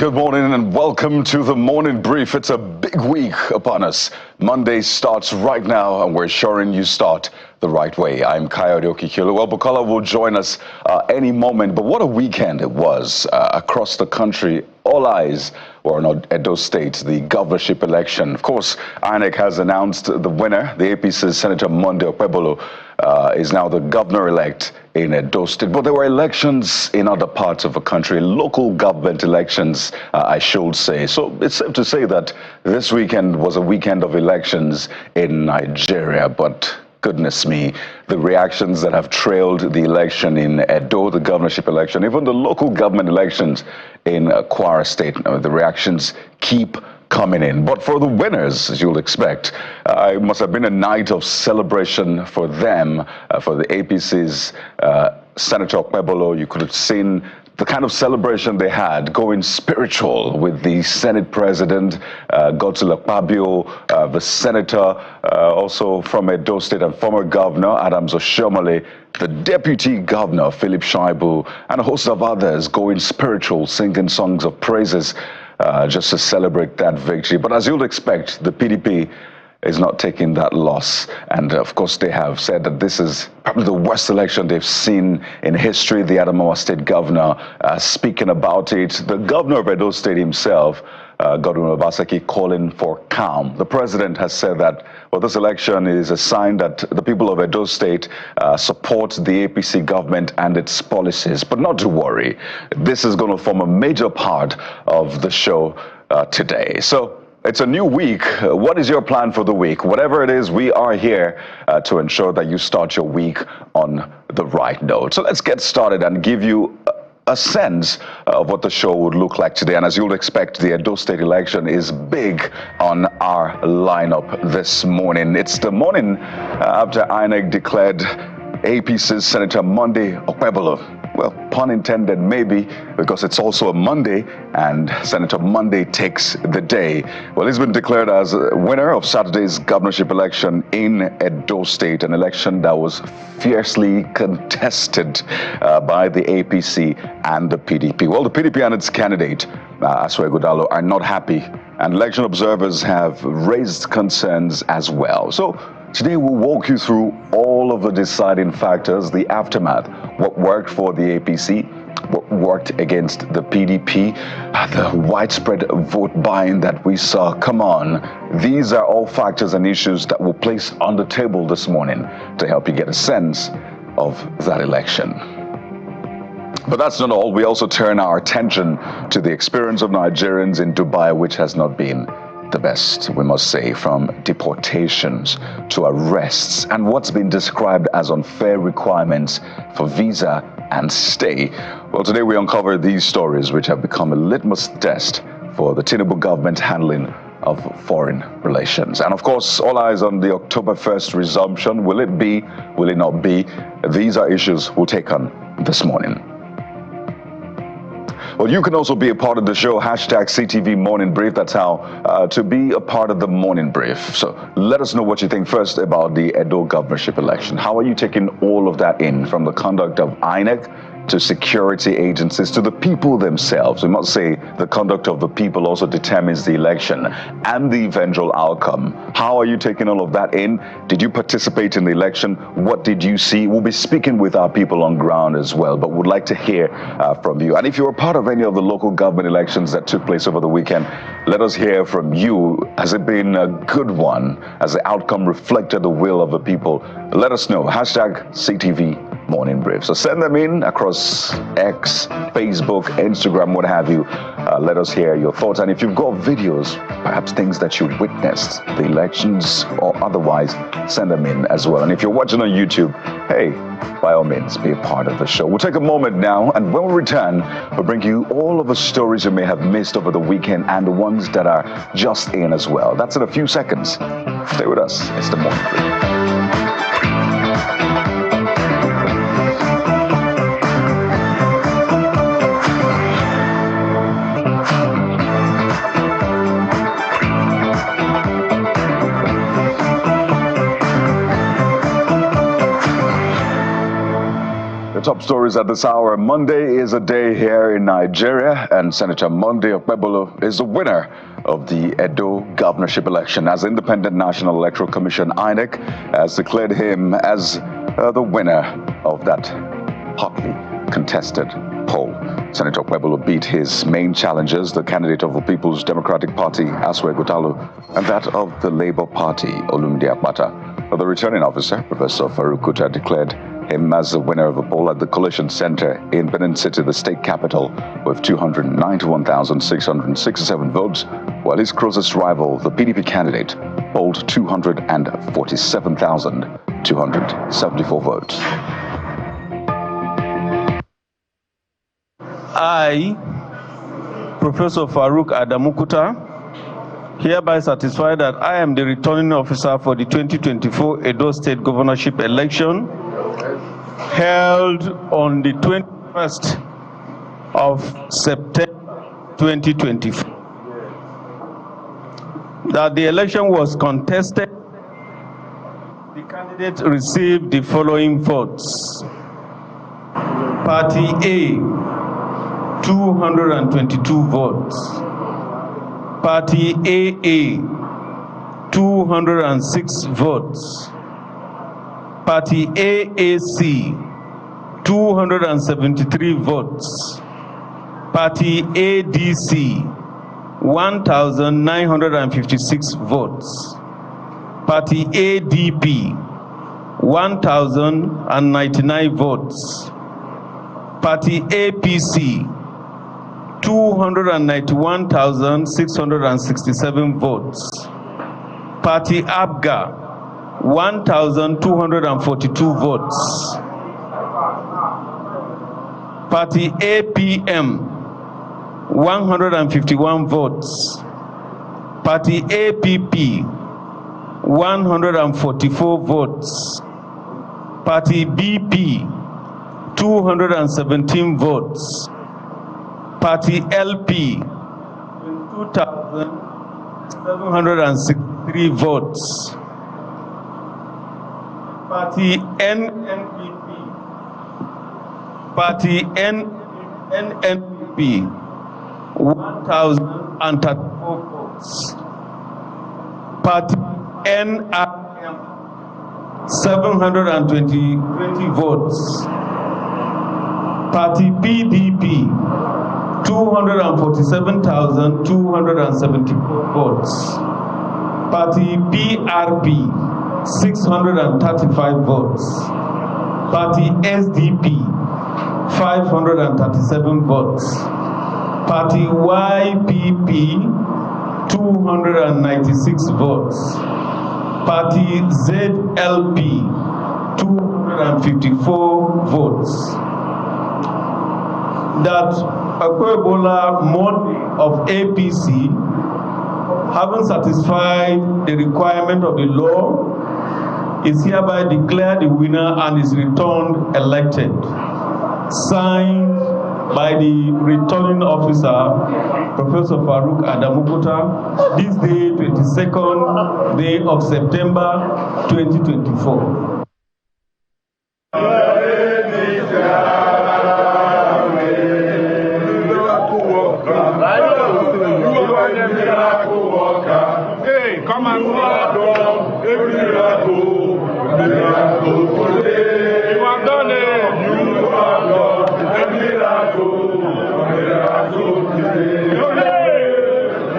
Good morning and welcome to the morning brief. It's a big week upon us. Monday starts right now and we're ensuring you start the right way. I'm Itodo. Well, Bukola will join us any moment, but what a weekend it was across the country. All eyes were on Edo State, the governorship election. Of course, INEC has announced the winner. The APC's Senator Okpebholo is now the governor-elect in Edo State. But there were elections in other parts of the country, local government elections, I should say. So it's safe to say that this weekend was a weekend of elections in Nigeria. But goodness me, the reactions that have trailed the election in Edo, the governorship election, even the local government elections in Kwara State, the reactions keep coming in. But for the winners, as you'll expect, it must have been a night of celebration for them, for the APC's Senator Okpebholo. You could have seen the kind of celebration they had, going spiritual with the Senate President, Godswill Akpabio, the Senator, also from Edo State, and former Governor Adams Oshiomhole, the Deputy Governor Philip Shaibu, and a host of others going spiritual, singing songs of praises just to celebrate that victory. But as you'll expect, the PDP is not taking that loss. And of course, they have said that this is probably the worst election they've seen in history. The Adamawa State Governor speaking about it. The Governor of Edo State himself, Godwin Obaseki, calling for calm. The president has said that, well, this election is a sign that the people of Edo State support the APC government and its policies. But not to worry, this is going to form a major part of the show today. So it's a new week. What is your plan for the week? Whatever it is, we are here to ensure that you start your week on the right note. So let's get started and give you a sense of what the show would look like today. And as you'll expect, the Edo State election is big on our lineup this morning. It's the morning after INEC declared APC's Senator Okpebholo. Well, pun intended, maybe, because it's also a Monday, and Senator Monday takes the day. Well, he's been declared as a winner of Saturday's governorship election in Edo State, an election that was fiercely contested by the APC and the PDP. Well, the PDP and its candidate, Ighodalo, are not happy, and election observers have raised concerns as well. So today we'll walk you through all of the deciding factors, the aftermath, what worked for the APC, what worked against the PDP, the widespread vote buying that we saw. Come on, these are all factors and issues that we'll place on the table this morning to help you get a sense of that election. But that's not all. We also turn our attention to the experience of Nigerians in Dubai, which has not been the best, we must say, from deportations to arrests and what's been described as unfair requirements for visa and stay. Well, today we uncover these stories, which have become a litmus test for the Tinubu government handling of foreign relations. And of course, all eyes on the October 1st resumption. Will it be? Will it not be? These are issues we'll take on this morning. Well, you can also be a part of the show, #CTV Morning Brief. That's how to be a part of the Morning Brief. So let us know what you think first about the Edo governorship election. How are you taking all of that in, from the conduct of INEC to security agencies to the people themselves? We must say the conduct of the people also determines the election and the eventual outcome. How are you taking all of that in? Did you participate in the election? What did you see? We'll be speaking with our people on ground as well, but would like to hear from you. And if you were part of any of the local government elections that took place over the weekend, let us hear from you. Has it been a good one? Has the outcome reflected the will of the people? Let us know. #CTV Morning Brief. So send them in across X, Facebook, Instagram, what have you. Let us hear your thoughts. And if you've got videos, perhaps things that you witnessed, the elections or otherwise, send them in as well. And if you're watching on YouTube, hey, by all means, be a part of the show. We'll take a moment now, and when we return, we'll bring you all of the stories you may have missed over the weekend and the ones that are just in as well. That's in a few seconds. Stay with us. It's the Morning Brief. top stories news at this hour. Monday is a day here in Nigeria, and Senator Monday Okpebholo is the winner of the Edo governorship election, as Independent National Electoral Commission INEC has declared him as the winner of that hotly contested poll. Senator Okpebholo beat his main challengers, the candidate of the People's Democratic Party, Aswe Gutalu, and that of the Labour Party, Olumide Akpata. The returning officer, Professor Farouk Kuta, declared him as the winner of a poll at the Coalition Center in Benin City, the state capital, with 291,667 votes, while his closest rival, the PDP candidate, polled 247,274 votes. I, Professor Farouk Adamukuta, hereby certify that I am the returning officer for the 2024 Edo State Governorship election held on the 21st of September 2024. That the election was contested. The candidate received the following votes. Party A, 222 votes. Party AA, 206 votes. Party AAC, 273 votes. Party ADC, 1,956 votes. Party ADP, 1,099 votes. Party APC, 291,667 votes. Party ABGA, 1,242 votes. Party APM, 151 votes. Party APP, 144 votes. Party BP, 217 votes. Party LP, 2,763 votes. Party NNPP, 1,034 votes. Party NRM, 720 votes. Party PDP, 247,274 votes. Party PRP, 635 votes. Party SDP, 537 votes. Party YPP, 296 votes. Party ZLP, 254 votes. That Okpebholo Monday of APC, having satisfied the requirement of the law, is hereby declared the winner and is returned elected. Signed by the returning officer, Professor Farouk Adamukuta, this day, 22nd day of September 2024. Come and walk on every miracle today. You have done it. You have done a miracle today.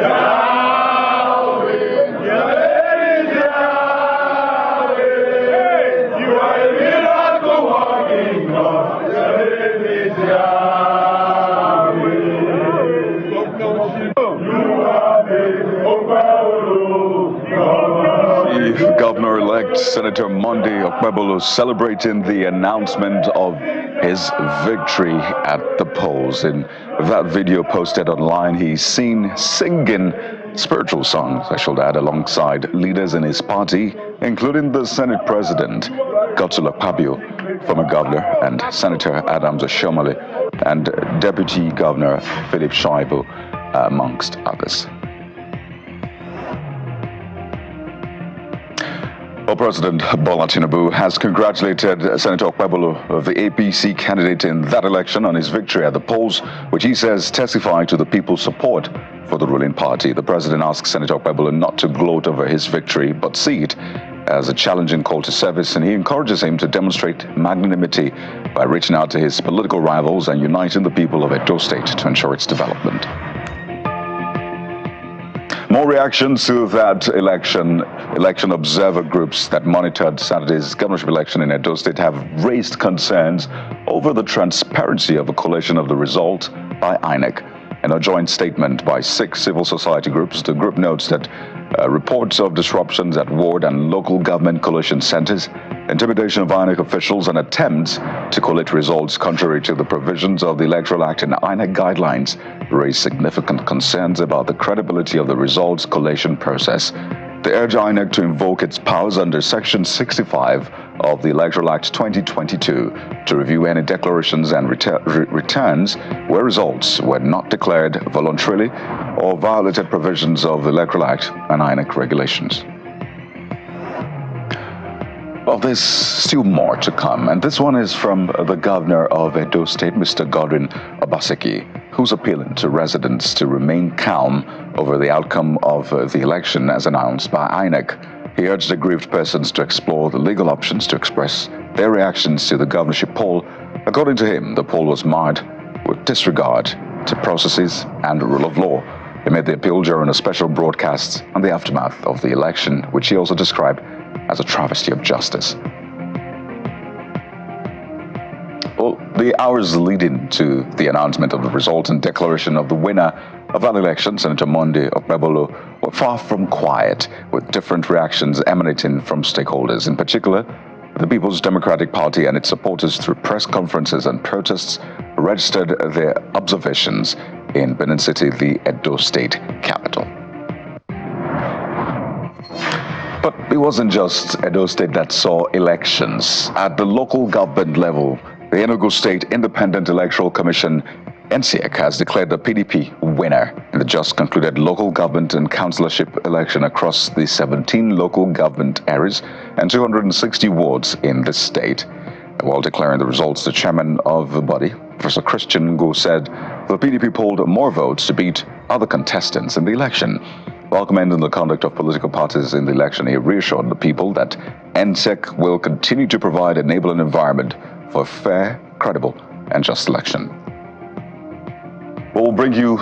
Yahweh, Yahweh, you are a miracle working God. Your name is Yahweh. You are the Okpebholo. Governor-elect Senator Monday Okpebholo celebrating the announcement of his victory at the polls. In that video posted online, he's seen singing spiritual songs, I should add, alongside leaders in his party, including the Senate President, Godswill Akpabio, former governor, and Senator Adams Oshomole, and Deputy Governor Philip Shaibu, amongst others. Well, President Bola Tinubu has congratulated Senator Okpebholo, the APC candidate in that election, on his victory at the polls, which he says testified to the people's support for the ruling party. The president asked Senator Okpebholo not to gloat over his victory, but see it as a challenging call to service, and he encourages him to demonstrate magnanimity by reaching out to his political rivals and uniting the people of Edo State to ensure its development. More reactions to that election. Election observer groups that monitored Saturday's governorship election in Edo State have raised concerns over the transparency of the collation of the result by INEC. In a joint statement by 6 civil society groups, the group notes that reports of disruptions at ward and local government collation centers, intimidation of INEC officials, and attempts to collate results contrary to the provisions of the Electoral Act and INEC guidelines raise significant concerns about the credibility of the results collation process. They urge INEC to invoke its powers under Section 65 of the Electoral Act 2022 to review any declarations and returns where results were not declared voluntarily or violated provisions of the Electoral Act and INEC regulations. Well, there's still more to come, and this one is from the governor of Edo State, Mr. Godwin Obaseki, who's appealing to residents to remain calm over the outcome of the election as announced by INEC. He urged aggrieved persons to explore the legal options to express their reactions to the governorship poll. According to him, the poll was marred with disregard to processes and the rule of law. He made the appeal during a special broadcast on the aftermath of the election, which he also described as a travesty of justice. Well, the hours leading to the announcement of the result and declaration of the winner of that election, Senator Monday Okpebholo, were far from quiet, with different reactions emanating from stakeholders. In particular, the People's Democratic Party and its supporters, through press conferences and protests, registered their observations in Benin City, the Edo State capital. But it wasn't just Edo State that saw elections. At the local government level, the Enugu State Independent Electoral Commission, NCEC, has declared the PDP winner in the just concluded local government and councillorship election across the 17 local government areas and 260 wards in the state. While declaring the results, the chairman of the body, Professor Christian Ngo, said the PDP polled more votes to beat other contestants in the election. While commending the conduct of political parties in the election, he reassured the people that NCEC will continue to provide an enabling environment for a fair, credible, and just election. We'll bring you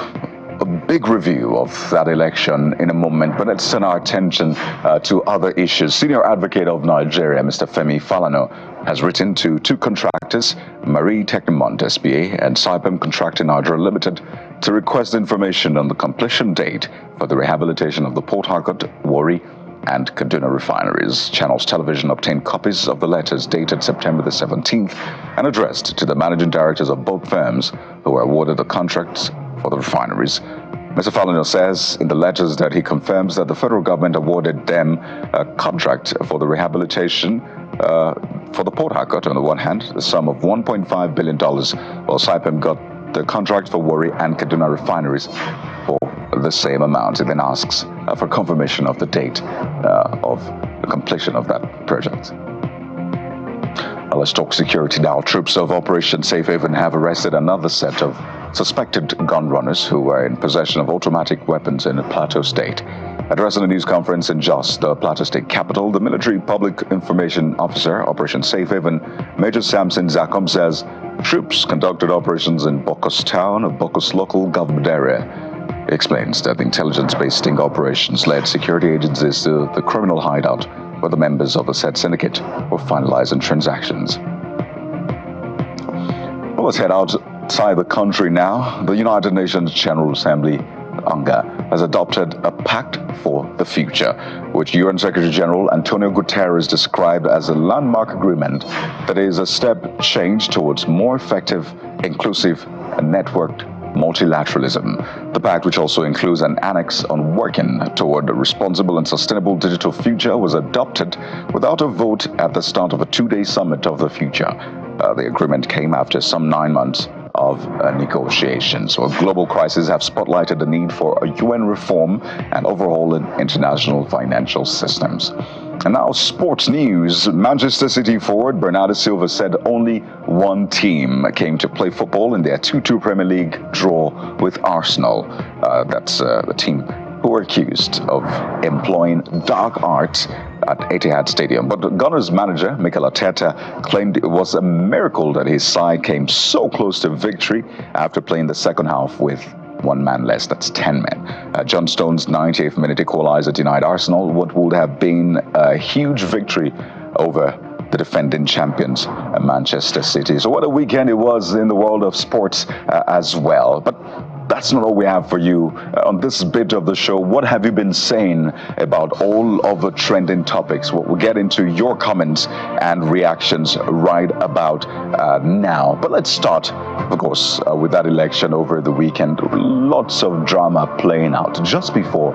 a big review of that election in a moment, but let's turn our attention to other issues. Senior Advocate of Nigeria, Mr. Femi Falana, has written to 2 contractors, Marie Technomont SPA and Saipem Contracting Nigeria Limited, to request information on the completion date for the rehabilitation of the Port Harcourt, Warri, and Kaduna refineries. Channels Television obtained copies of the letters dated September the 17th and addressed to the managing directors of both firms who were awarded the contracts for the refineries. Mr. Falana says in the letters that he confirms that the federal government awarded them a contract for the rehabilitation for the Port Harcourt on the one hand, the sum of $1.5 billion, while Saipem got the contract for Warri and Kaduna refineries for the same amount. He then asks for confirmation of the date of the completion of that project. Let's talk security now. Troops of Operation Safe Haven have arrested another set of suspected gun runners who were in possession of automatic weapons in the Plateau State. Addressing a news conference in Jos, the Plateau State capital, the Military Public Information Officer, Operation Safe Haven, Major Samson Zakom, says troops conducted operations in Bokos town, a Bokos local government area. He explains that the intelligence-based sting operations led security agencies to the criminal hideout where the members of the said syndicate were finalizing transactions. Well, let's head outside the country now. The United Nations General Assembly, UNGA, has adopted a pact for the future, which UN Secretary General Antonio Guterres described as a landmark agreement that is a step change towards more effective, inclusive, and networked multilateralism. The pact, which also includes an annex on working toward a responsible and sustainable digital future, was adopted without a vote at the start of a 2-day summit of the future. The agreement came after some 9 months of negotiations. So global crises have spotlighted the need for a UN reform and overhaul in international financial systems. And now sports news. Manchester City forward Bernardo Silva said only one team came to play football in their 2-2 Premier League draw with Arsenal. That's the team who were accused of employing dark arts at Etihad Stadium. But the Gunners manager, Mikel Arteta, claimed it was a miracle that his side came so close to victory after playing the second half with one man less, that's 10 men. John Stones' 98th minute equalizer denied Arsenal what would have been a huge victory over the defending champions, Manchester City. So what a weekend it was in the world of sports as well. But that's not all we have for you on this bit of the show. What have you been saying about all of the trending topics? We'll get into your comments and reactions right about now. But let's start, of course, with that election over the weekend. Lots of drama playing out. Just before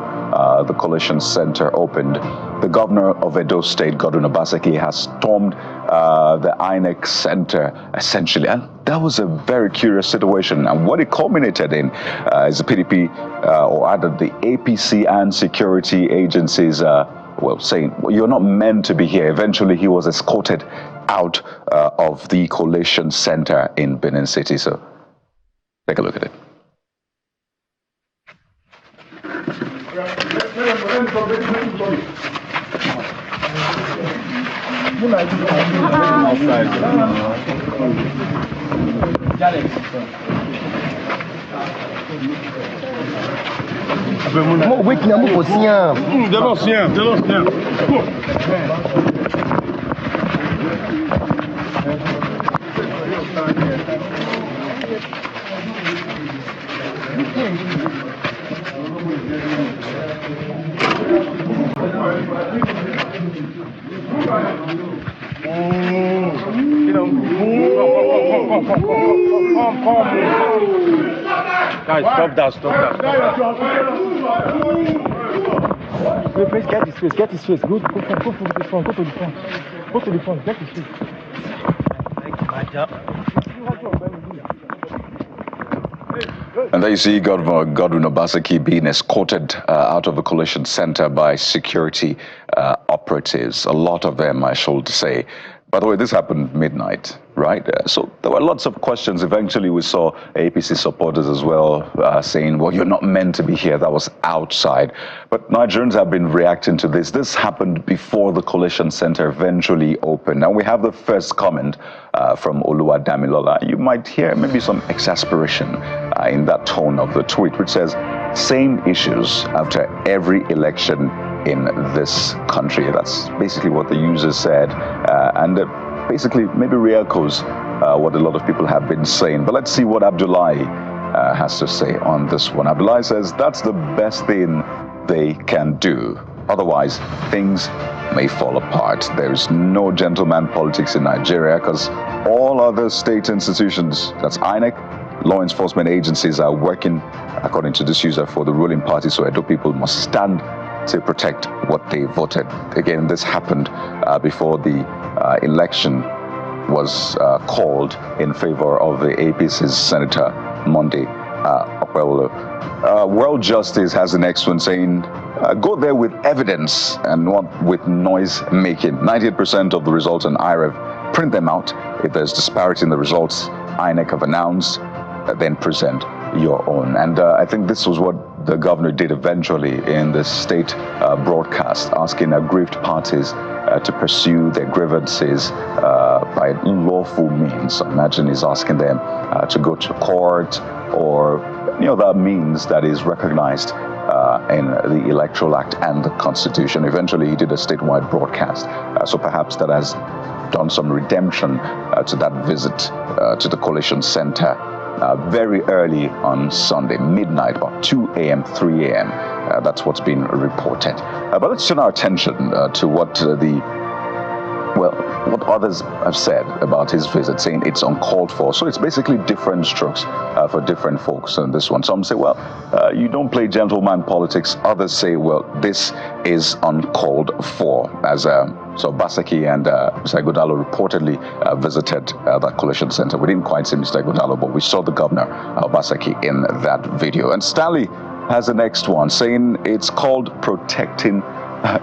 the Coalition Center opened, the governor of Edo State, Godwin Obaseki, has stormed the INEC Center, essentially. And that was a very curious situation. And what it culminated in is the PDP, or rather the APC and security agencies, saying, well, you're not meant to be here. Eventually, he was escorted out of the Coalition Center in Benin City. So take a look at it. Guys, stop that. Please get his face. Go to the front, get his face. And there you see Governor Godwin Obaseki being escorted out of the Coalition Center by security operatives. A lot of them, I should say. By the way, this happened midnight, right? So there were lots of questions. Eventually, we saw APC supporters as well saying, well, you're not meant to be here. That was outside. But Nigerians have been reacting to this. This happened before the Coalition Center eventually opened. Now, we have the first comment from Oluwadamilola. You might hear maybe some exasperation in that tone of the tweet, which says, same issues after every election in this country. That's basically what the user said, and basically maybe re-echoes what a lot of people have been saying. But let's see what Abdullahi has to say on this one. Abdullahi says that's the best thing they can do. Otherwise, things may fall apart. There's no gentleman politics in Nigeria because all other state institutions, that's INEC, law enforcement agencies, are working, according to this user, for the ruling party. So Edo people must stand to protect what they voted. Again, this happened before the election was called in favor of the APC's Senator Monday Okpebholo. World Justice has the next one saying, go there with evidence and not with noise making. 98% of the results on IREV, print them out. If there's disparity in the results, INEC have announced, then present your own. And I think this was what the governor did eventually in the state broadcast, asking aggrieved parties to pursue their grievances by lawful means. I imagine he's asking them to go to court or any other means that is recognized in the Electoral Act and the Constitution. Eventually, he did a statewide broadcast. So perhaps that has done some redemption to that visit to the Coalition Center. Very early on Sunday, midnight, about 2 a.m., 3 a.m. That's what's been reported. But let's turn our attention to what what others have said about his visit, saying it's uncalled for. So it's basically different strokes for different folks on this one. Some say, well, you don't play gentleman politics. Others say, well, this is uncalled for. As so Obaseki and Mr. Ighodalo reportedly visited that Coalition Center. We didn't quite see Mr. Ighodalo, but we saw the governor, Obaseki, in that video. And Stanley has the next one, saying it's called protecting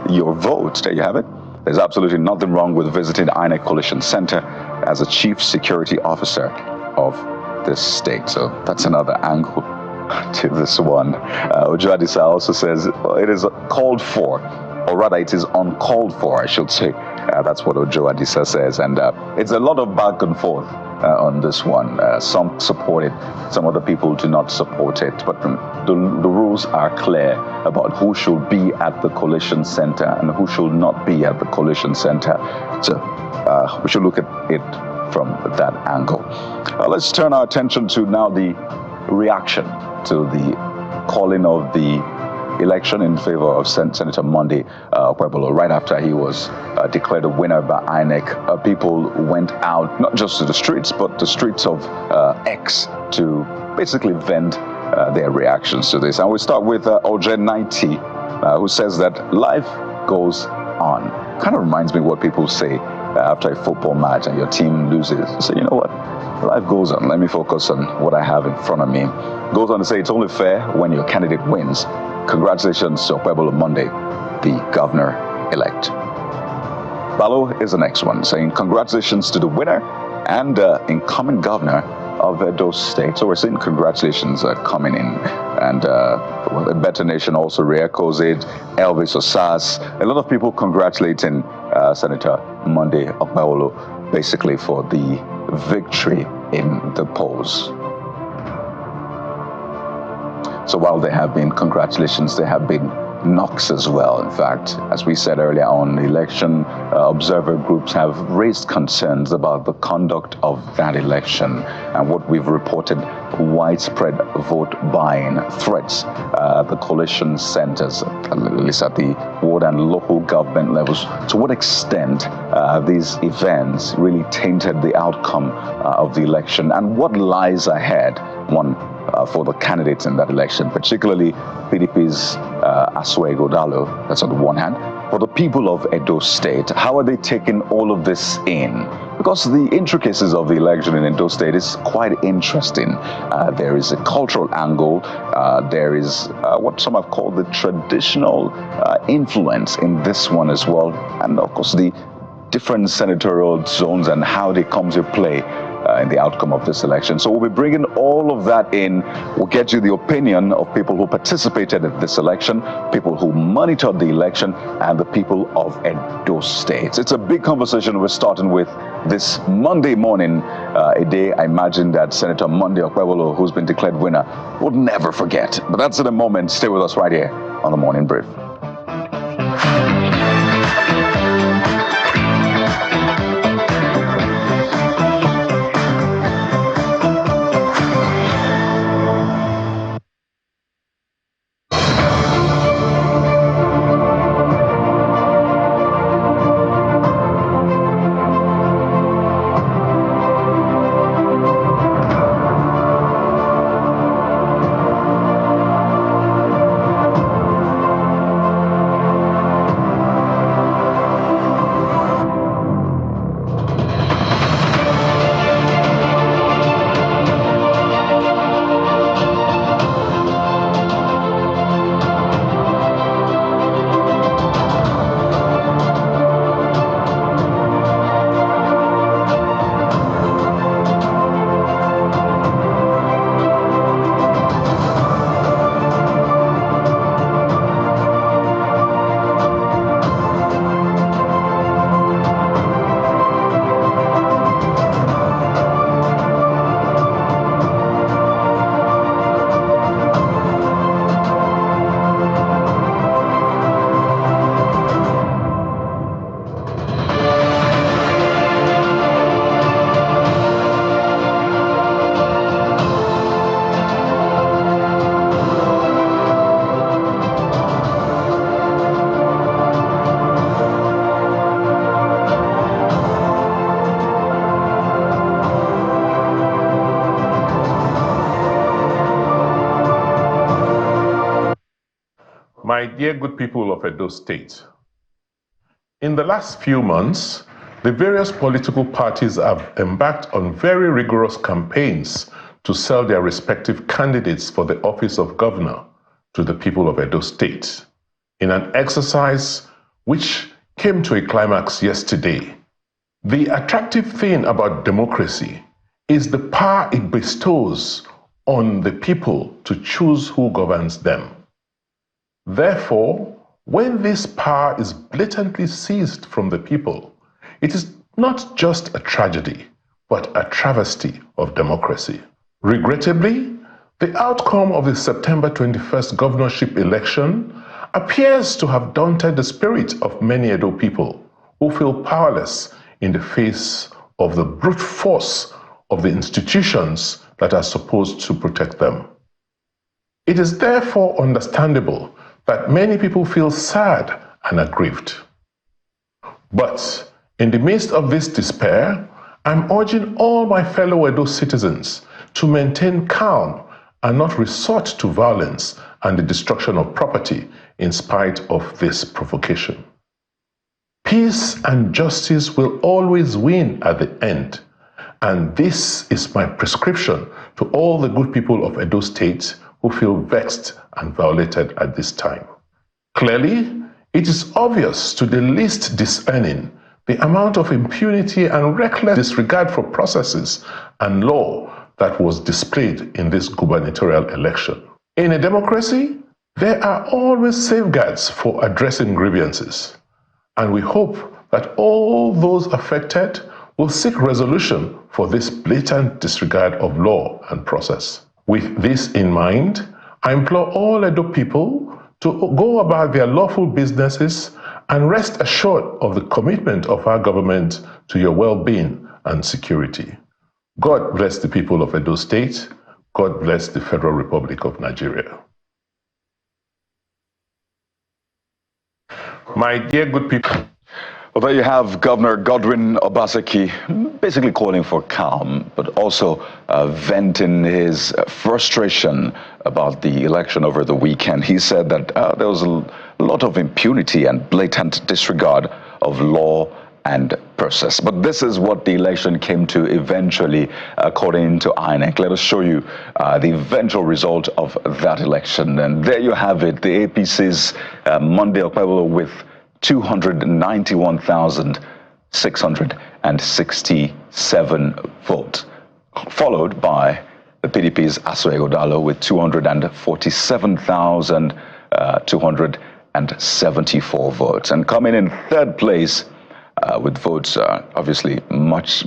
your vote. There you have it. There's absolutely nothing wrong with visiting INEC Coalition Center as a chief security officer of this state. So that's another angle to this one. Ojo Adisa also says, well, it is called for, or rather it is uncalled for, I should say. That's what Ojo Adisa says. And it's a lot of back and forth on this one. Some support it, some other people do not support it. But the rules are clear about who should be at the coalition center and who should not be at the coalition center. So we should look at it from that angle. Let's turn our attention to now the reaction to the calling of the election in favor of Senator Monday Okpebholo. Right after he was declared a winner by INEC, people went out not just to the streets, but the streets of X to basically vent their reactions to this. And we start with Oje90, who says that life goes on. Kind of reminds me what people say after a football match and your team loses. So you know what? Life goes on. Let me focus on what I have in front of me. Goes on to say it's only fair when your candidate wins. Congratulations to Okpebholo Monday, the governor-elect. Balo is the next one, saying congratulations to the winner and incoming governor of Edo State. So we're seeing congratulations coming in. And a Better Nation also re-echoes it. Elvis Osas, a lot of people congratulating Senator Monday Okpebholo basically for the victory in the polls. So while there have been congratulations, there have been knocks as well. In fact, as we said earlier on, election observer groups have raised concerns about the conduct of that election and what we've reported, widespread vote buying threats the coalition centers, at least at the ward and local government levels. To what extent these events really tainted the outcome of the election and what lies ahead, one, for the candidates in that election, particularly PDP's Asuego Dalo, that's on the one hand. For the people of Edo State, how are they taking all of this in? Because the intricacies of the election in Edo State is quite interesting. There is a cultural angle. There is what some have called the traditional influence in this one as well. And of course, the different senatorial zones and how they come to play in the outcome of this election. So we'll be bringing all of that in. We'll get you the opinion of people who participated in this election, people who monitored the election, and the people of Edo State. It's a big conversation we're starting with this Monday morning, a day I imagine that Senator Monday Okpebholo, who's been declared winner, would never forget. But that's in a moment. Stay with us right here on the Morning Brief. My dear good people of Edo State, in the last few months, the various political parties have embarked on very rigorous campaigns to sell their respective candidates for the office of governor to the people of Edo State, in an exercise which came to a climax yesterday. The attractive thing about democracy is the power it bestows on the people to choose who governs them. Therefore, when this power is blatantly seized from the people, it is not just a tragedy, but a travesty of democracy. Regrettably, the outcome of the September 21st governorship election appears to have daunted the spirit of many Edo people who feel powerless in the face of the brute force of the institutions that are supposed to protect them. It is therefore understandable that many people feel sad and aggrieved. But in the midst of this despair, I'm urging all my fellow Edo citizens to maintain calm and not resort to violence and the destruction of property in spite of this provocation. Peace and justice will always win at the end, and this is my prescription to all the good people of Edo State who feel vexed and violated at this time. Clearly, it is obvious to the least discerning the amount of impunity and reckless disregard for processes and law that was displayed in this gubernatorial election. In a democracy, there are always safeguards for addressing grievances, and we hope that all those affected will seek resolution for this blatant disregard of law and process. With this in mind, I implore all Edo people to go about their lawful businesses and rest assured of the commitment of our government to your well-being and security. God bless the people of Edo State. God bless the Federal Republic of Nigeria. My dear good people. Well, there you have Governor Godwin Obaseki basically calling for calm, but also venting his frustration about the election over the weekend. He said that there was a lot of impunity and blatant disregard of law and process. But this is what the election came to eventually, according to INEC. Let us show you the eventual result of that election. And there you have it, the APC's Monday Okpebholo with 291,667 votes, followed by the PDP's Itodo with 247,274 votes. And coming in third place with votes obviously much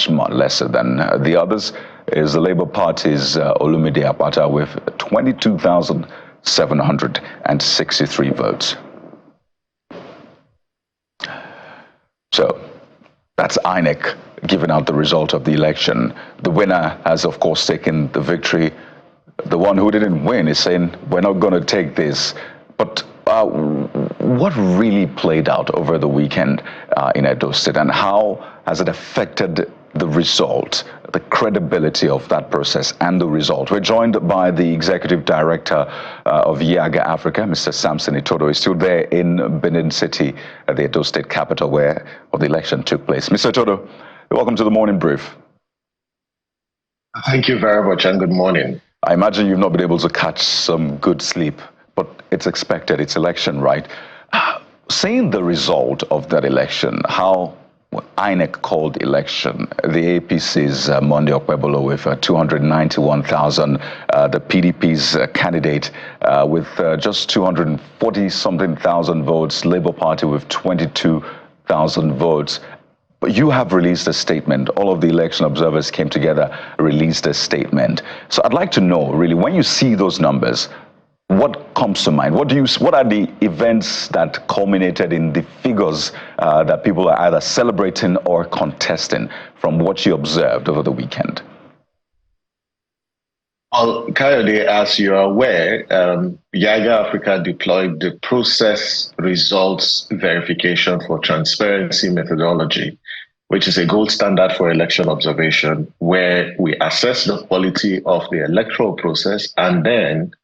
lesser than the others is the Labour Party's Olumide Akpata with 22,763 votes. So that's INEC giving out the result of the election. The winner has, of course, taken the victory. The one who didn't win is saying, we're not going to take this. But what really played out over the weekend in Edo State, and how has it affected the result, the credibility of that process and the result? We're joined by the Executive Director of YAGA Africa, Mr. Samson Itodo. He's still there in Benin City, the Edo State capital where the election took place. Mr. Itodo, welcome to the morning brief. Thank you very much, and good morning. I imagine you've not been able to catch some good sleep, but it's expected, it's election, right? Seeing the result of that election, how INEC called election, the APC's Monday Okpebholo with 291,000, the PDP's candidate with just 240-something thousand votes, Labour Party with 22,000 votes. But you have released a statement. All of the election observers came together, released a statement. So I'd like to know, really, when you see those numbers, what comes to mind? What are the events that culminated in the figures that people are either celebrating or contesting from what you observed over the weekend? Well, Kayode, as you're aware, YAGA Africa deployed the process results verification for transparency methodology, which is a gold standard for election observation, where we assess the quality of the electoral process and then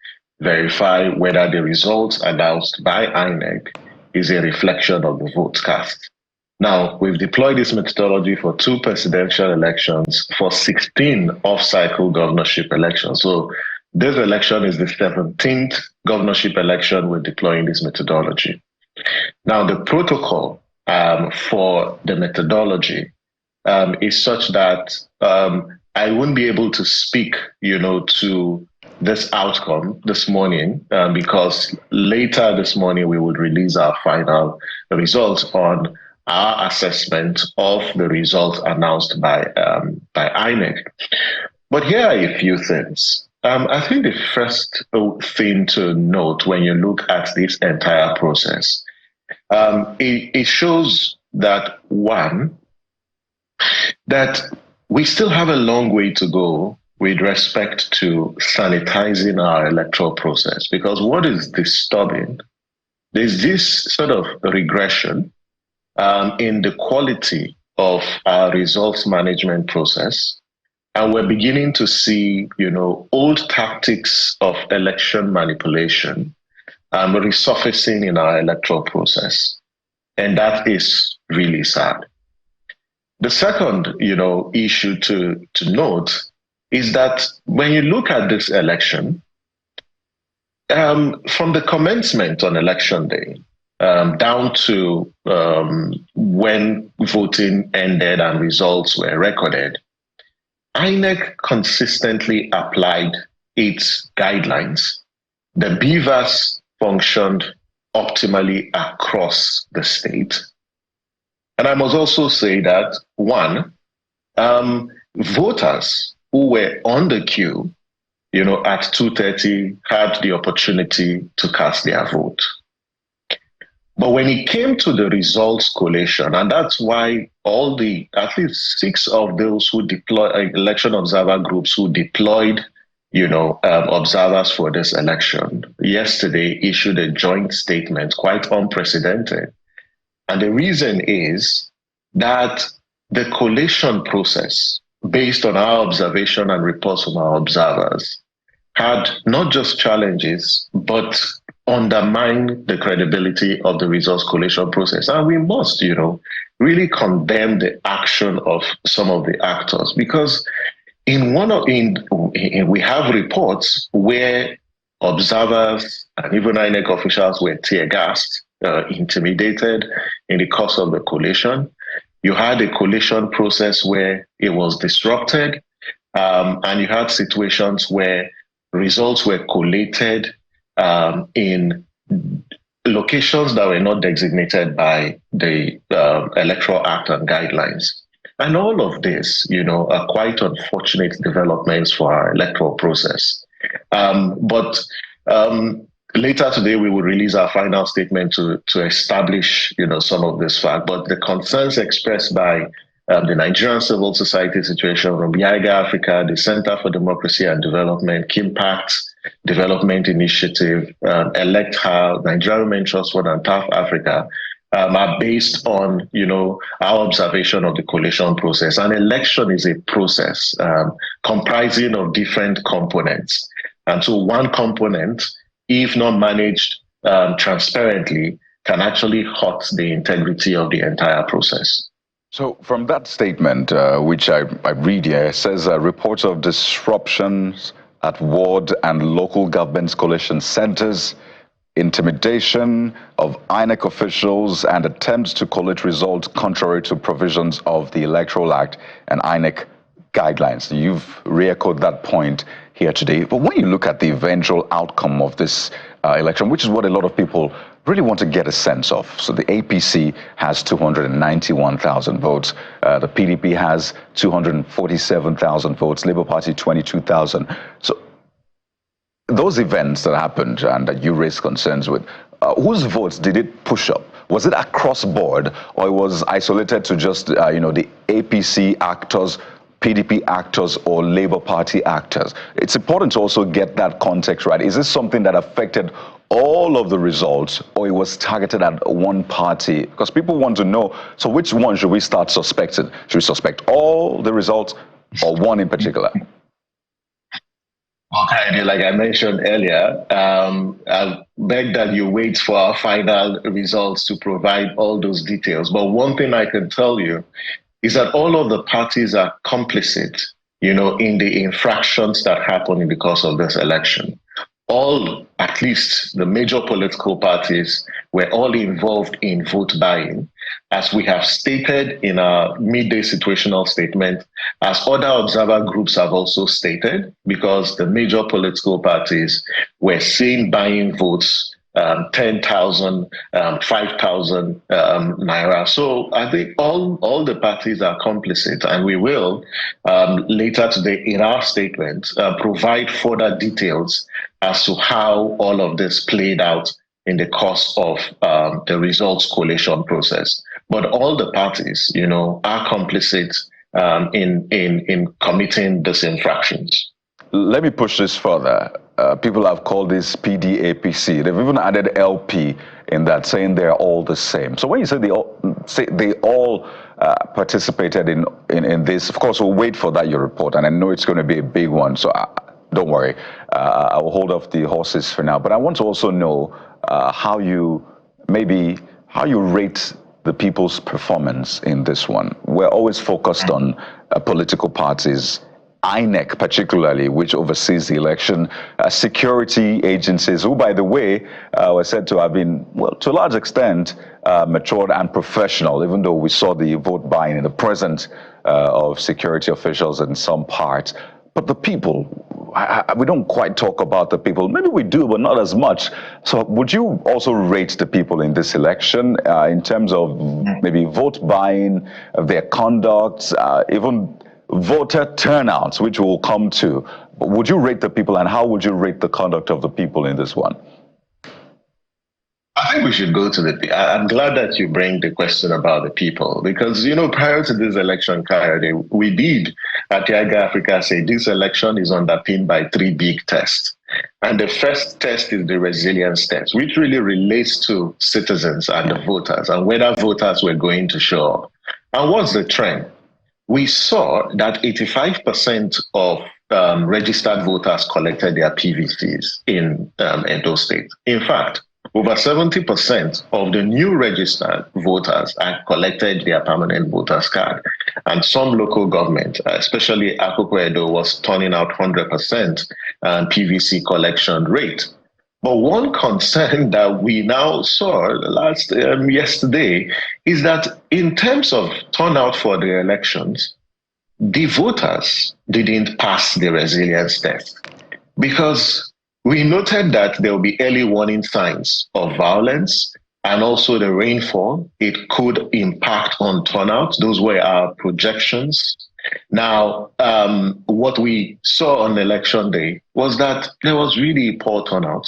verify whether the results announced by INEC is a reflection of the votes cast. Now, we've deployed this methodology for 2 presidential elections, for 16 off-cycle governorship elections. So this election is the 17th governorship election we're deploying this methodology. Now, the protocol for the methodology is such that I wouldn't be able to speak, to this outcome this morning because later this morning we would release our final results on our assessment of the results announced by INEC. But here are a few things. I think the first thing to note when you look at this entire process, it shows that, one, that we still have a long way to go with respect to sanitizing our electoral process, because what is disturbing is this sort of regression in the quality of our results management process. And we're beginning to see, old tactics of election manipulation resurfacing in our electoral process. And that is really sad. The second, issue to note is that when you look at this election, from the commencement on election day down to when voting ended and results were recorded, INEC consistently applied its guidelines. The beavers functioned optimally across the state. And I must also say that, one, voters who were on the queue, at 2:30 had the opportunity to cast their vote. But when it came to the results collation, and that's why at least 6 of those who deployed, election observer groups who deployed, observers for this election, yesterday issued a joint statement, quite unprecedented. And the reason is that the collation process, based on our observation and reports from our observers, had not just challenges, but undermined the credibility of the results collation process. And we must, really condemn the action of some of the actors, because we have reports where observers and even INEC officials were tear-gassed, intimidated in the course of the collation. You had a collation process where it was disrupted, and you had situations where results were collated in locations that were not designated by the Electoral Act and guidelines. And all of this, are quite unfortunate developments for our electoral process. But later today, we will release our final statement to establish, some of this fact. But the concerns expressed by the Nigerian civil society situation from Yaga Africa, the Center for Democracy and Development, Kimpact Development Initiative, Electa, Nigerian Women Trust Fund, and TAF Africa are based on, our observation of the collation process. An election is a process comprising of different components. And so one component, if not managed transparently, can actually hurt the integrity of the entire process. So from that statement, which I read here, it says reports of disruptions at ward and local government collation centers, intimidation of INEC officials, and attempts to collate results contrary to provisions of the Electoral Act and INEC guidelines. You've re-echoed that point here today. But when you look at the eventual outcome of this election, which is what a lot of people really want to get a sense of. So the APC has 291,000 votes. The PDP has 247,000 votes. Labour Party, 22,000. So those events that happened and that you raised concerns with, whose votes did it push up? Was it across board, or it was isolated to just, the APC actors, PDP actors, or Labour Party actors? It's important to also get that context right. Is this something that affected all of the results, or it was targeted at one party? Because people want to know, so which one should we start suspecting? Should we suspect all the results or one in particular? Okay, like I mentioned earlier, I beg that you wait for our final results to provide all those details. But one thing I can tell you is that all of the parties are complicit, in the infractions that happened in the course of this election. All, at least the major political parties, were all involved in vote buying. as we have stated in our midday situational statement, as other observer groups have also stated, because the major political parties were seen buying votes 10,000, 5,000 naira. So I think all the parties are complicit, and we will later today in our statement provide further details as to how all of this played out in the course of the results collation process. But all the parties, are complicit in committing these infractions. Let me push this further. People have called this PDAPC. They've even added LP in that, saying they're all the same. So when you say they all participated in this, of course, we'll wait for that, your report, and I know it's going to be a big one, so don't worry. I will hold off the horses for now. But I want to also know how you rate the people's performance in this one. We're always focused on political parties, INEC particularly, which oversees the election, security agencies, who, by the way, were said to have been, well, to a large extent, matured and professional, even though we saw the vote buying in the presence of security officials in some parts. But the people, we don't quite talk about the people. Maybe we do, but not as much. So would you also rate the people in this election in terms of maybe vote buying, their conduct, even voter turnouts, which we'll come to? Would you rate the people, and how would you rate the conduct of the people in this one? I think we should go to I'm glad that you bring the question about the people, because, prior to this election, we did at Yaga Africa say this election is underpinned by three big tests. And the first test is the resilience test, which really relates to citizens and the voters and whether voters were going to show up. And what's the trend? We saw that 85% of registered voters collected their PVCs in Edo State. In fact, over 70% of the new registered voters have collected their permanent voters card. And some local government, especially Okpebholo, was turning out 100% PVC collection rate. But one concern that we now saw yesterday is that in terms of turnout for the elections, the voters didn't pass the resilience test, because we noted that there will be early warning signs of violence, and also the rainfall. It could impact on turnout. Those were our projections. Now, what we saw on election day was that there was really poor turnout.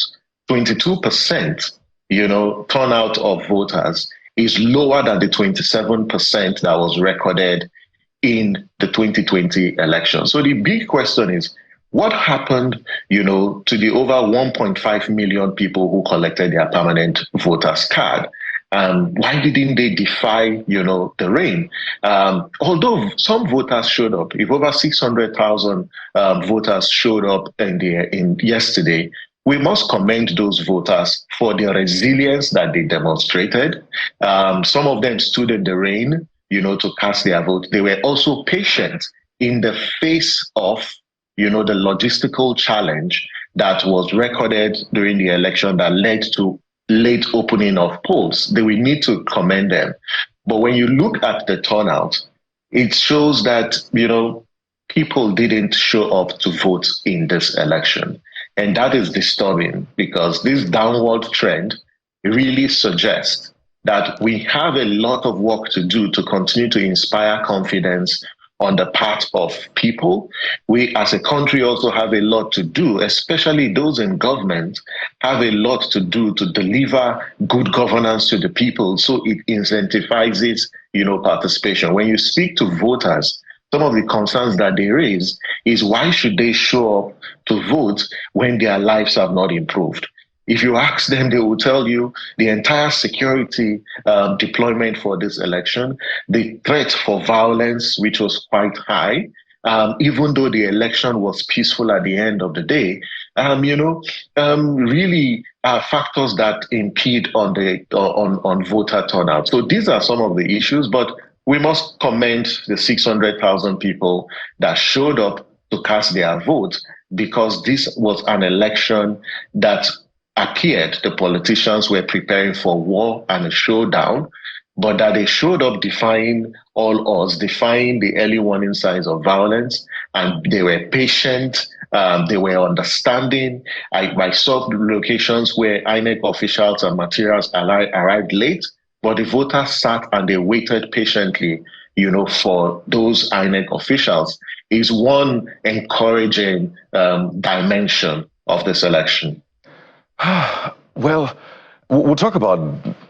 22%, turnout of voters is lower than the 27% that was recorded in the 2020 election. So the big question is, what happened, to the over 1.5 million people who collected their permanent voters card? Why didn't they defy, the rain? Although some voters showed up, if over 600,000 voters showed up in yesterday, we must commend those voters for their resilience that they demonstrated. Some of them stood in the rain, to cast their vote. They were also patient in the face of the logistical challenge that was recorded during the election that led to late opening of polls. We need to commend them. But when you look at the turnout, it shows that, people didn't show up to vote in this election. And that is disturbing, because this downward trend really suggests that we have a lot of work to do to continue to inspire confidence on the part of people. We as a country also have a lot to do, especially those in government have a lot to do to deliver good governance to the people, so it incentivizes, participation. When you speak to voters, some of the concerns that they raise is, why should they show up to vote when their lives have not improved? If you ask them, they will tell you the entire security deployment for this election, the threat for violence, which was quite high, even though the election was peaceful at the end of the day, really are factors that impede on voter turnout. So these are some of the issues, but we must commend the 600,000 people that showed up to cast their vote, because this was an election that appeared the politicians were preparing for war and a showdown. but that they showed up defying all odds, defying the early warning signs of violence, and they were patient, they were understanding. I saw locations where INEC officials and materials arrived late, but the voters sat and they waited patiently, for those INEC officials. Is one encouraging dimension of this election. Well, we'll talk about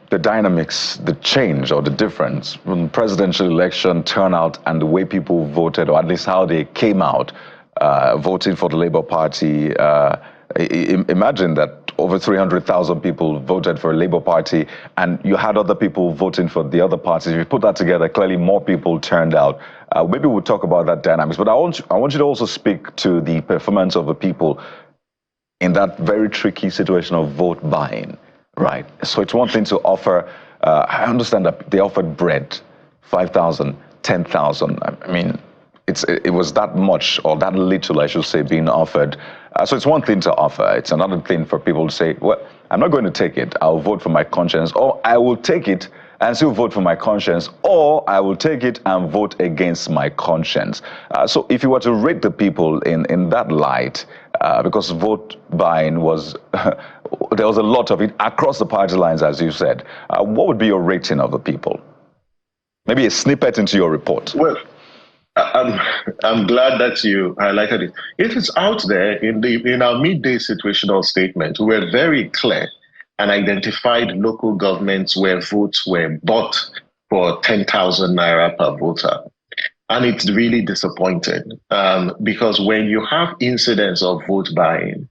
the dynamics, the change or the difference from the presidential election turnout and the way people voted, or at least how they came out voting for the Labour Party. Imagine that over 300,000 people voted for a Labour Party, and you had other people voting for the other parties. If you put that together, clearly more people turned out. Maybe we'll talk about that dynamics, but I want you to also speak to the performance of the people in that very tricky situation of vote buying, right? So it's one thing to offer, I understand that they offered bread, 5,000, 10,000. I mean, it was that much, or that little, I should say, being offered. So it's one thing to offer. It's another thing for people to say, well, I'm not going to take it. I'll vote for my conscience, or I will take it and still vote for my conscience, or I will take it and vote against my conscience. So if you were to rate the people in that light, because vote buying was, there was a lot of it across the party lines, as you said, what would be your rating of the people? Maybe a snippet into your report. Well, I'm glad that you highlighted it. It is out there in our midday situational statement. We were very clear and identified local governments where votes were bought for 10,000 naira per voter. And it's really disappointing because when you have incidents of vote buying,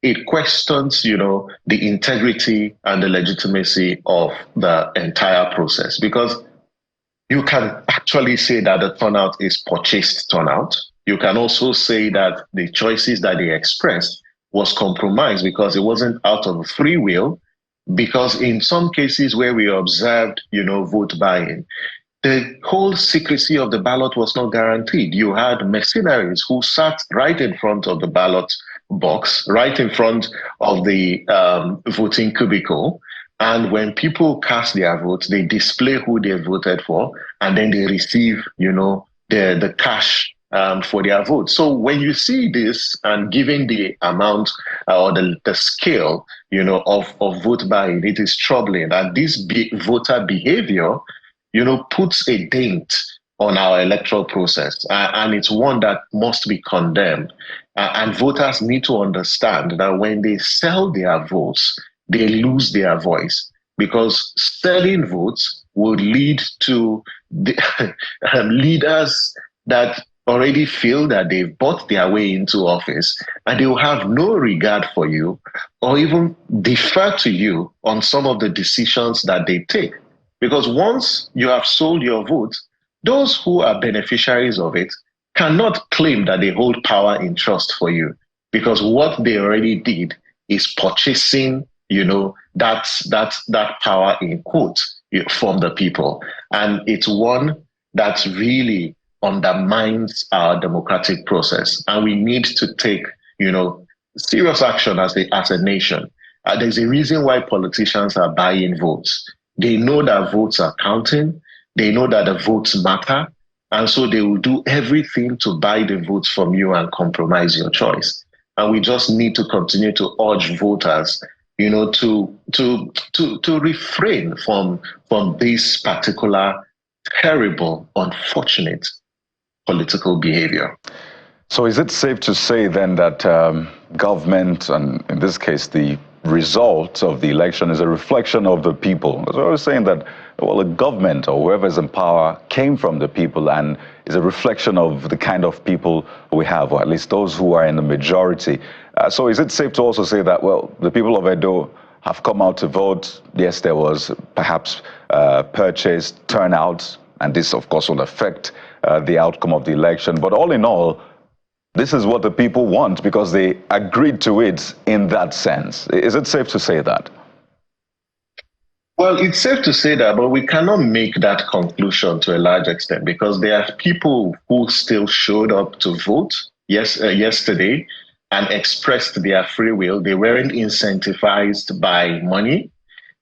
it questions, the integrity and the legitimacy of the entire process, because you can actually say that the turnout is purchased turnout. You can also say that the choices that they expressed was compromised because it wasn't out of free will, because in some cases where we observed, vote buying, the whole secrecy of the ballot was not guaranteed. You had mercenaries who sat right in front of the ballot box, right in front of the voting cubicle. And when people cast their votes, they display who they voted for, and then they receive, the cash for their vote. So when you see this, and given the amount or the scale, of vote buying, it is troubling that this voter behavior, puts a dent on our electoral process, and it's one that must be condemned. And voters need to understand that when they sell their votes, they lose their voice, because selling votes would lead to the leaders that already feel that they've bought their way into office, and they will have no regard for you or even defer to you on some of the decisions that they take. Because once you have sold your vote, those who are beneficiaries of it cannot claim that they hold power in trust for you, because what they already did is purchasing that power in quotes from the people. And it's one that really undermines our democratic process. And we need to take, serious action as a nation. There's a reason why politicians are buying votes. They know that votes are counting. They know that the votes matter. And so they will do everything to buy the votes from you and compromise your choice. And we just need to continue to urge voters to refrain from this particular terrible, unfortunate political behavior. So is it safe to say then that government, and in this case the result of the election, is a reflection of the people? So I was saying that, well, the government or whoever is in power came from the people and is a reflection of the kind of people we have, or at least those who are in the majority. So is it safe to also say that, well, the people of Edo have come out to vote? Yes, there was perhaps purchase, turnout, and this, of course, will affect the outcome of the election. But all in all, this is what the people want because they agreed to it in that sense. Is it safe to say that? Well, it's safe to say that, but we cannot make that conclusion to a large extent, because there are people who still showed up to vote yesterday and expressed their free will. They weren't incentivized by money.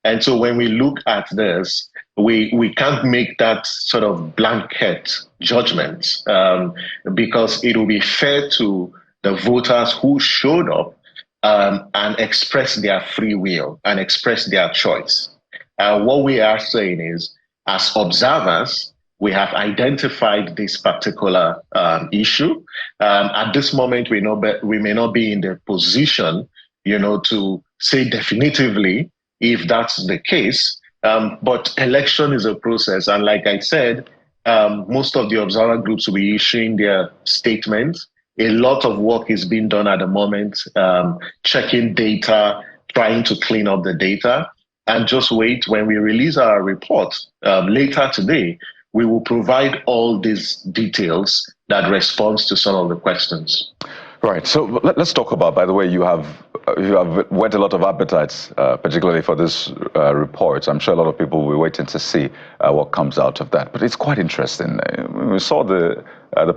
And so when we look at this, we can't make that sort of blanket judgment because it will be fair to the voters who showed up and expressed their free will and expressed their choice. What we are saying is, as observers, we have identified this particular issue. At this moment, we may not be in the position, to say definitively if that's the case. But election is a process, and like I said, most of the observer groups will be issuing their statements. A lot of work is being done at the moment, checking data, trying to clean up the data, and just wait. When we release our report later today, we will provide all these details that responds to some of the questions. Right. So let's talk about, by the way, you have whet a lot of appetites, particularly for this report. I'm sure a lot of people will be waiting to see what comes out of that. But it's quite interesting. We saw the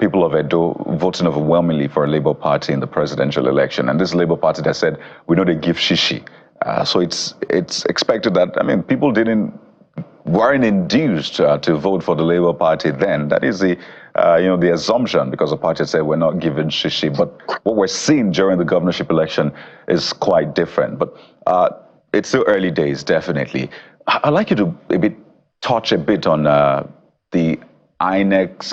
people of Edo voting overwhelmingly for a Labour Party in the presidential election. And this Labour Party that said, we know they give shishi. So it's expected that, people weren't induced to vote for the Labour Party then. That is the assumption, because the party said we're not giving shishi. But what we're seeing during the governorship election is quite different. But it's still early days, definitely. I'd like you to touch a bit on the INEC's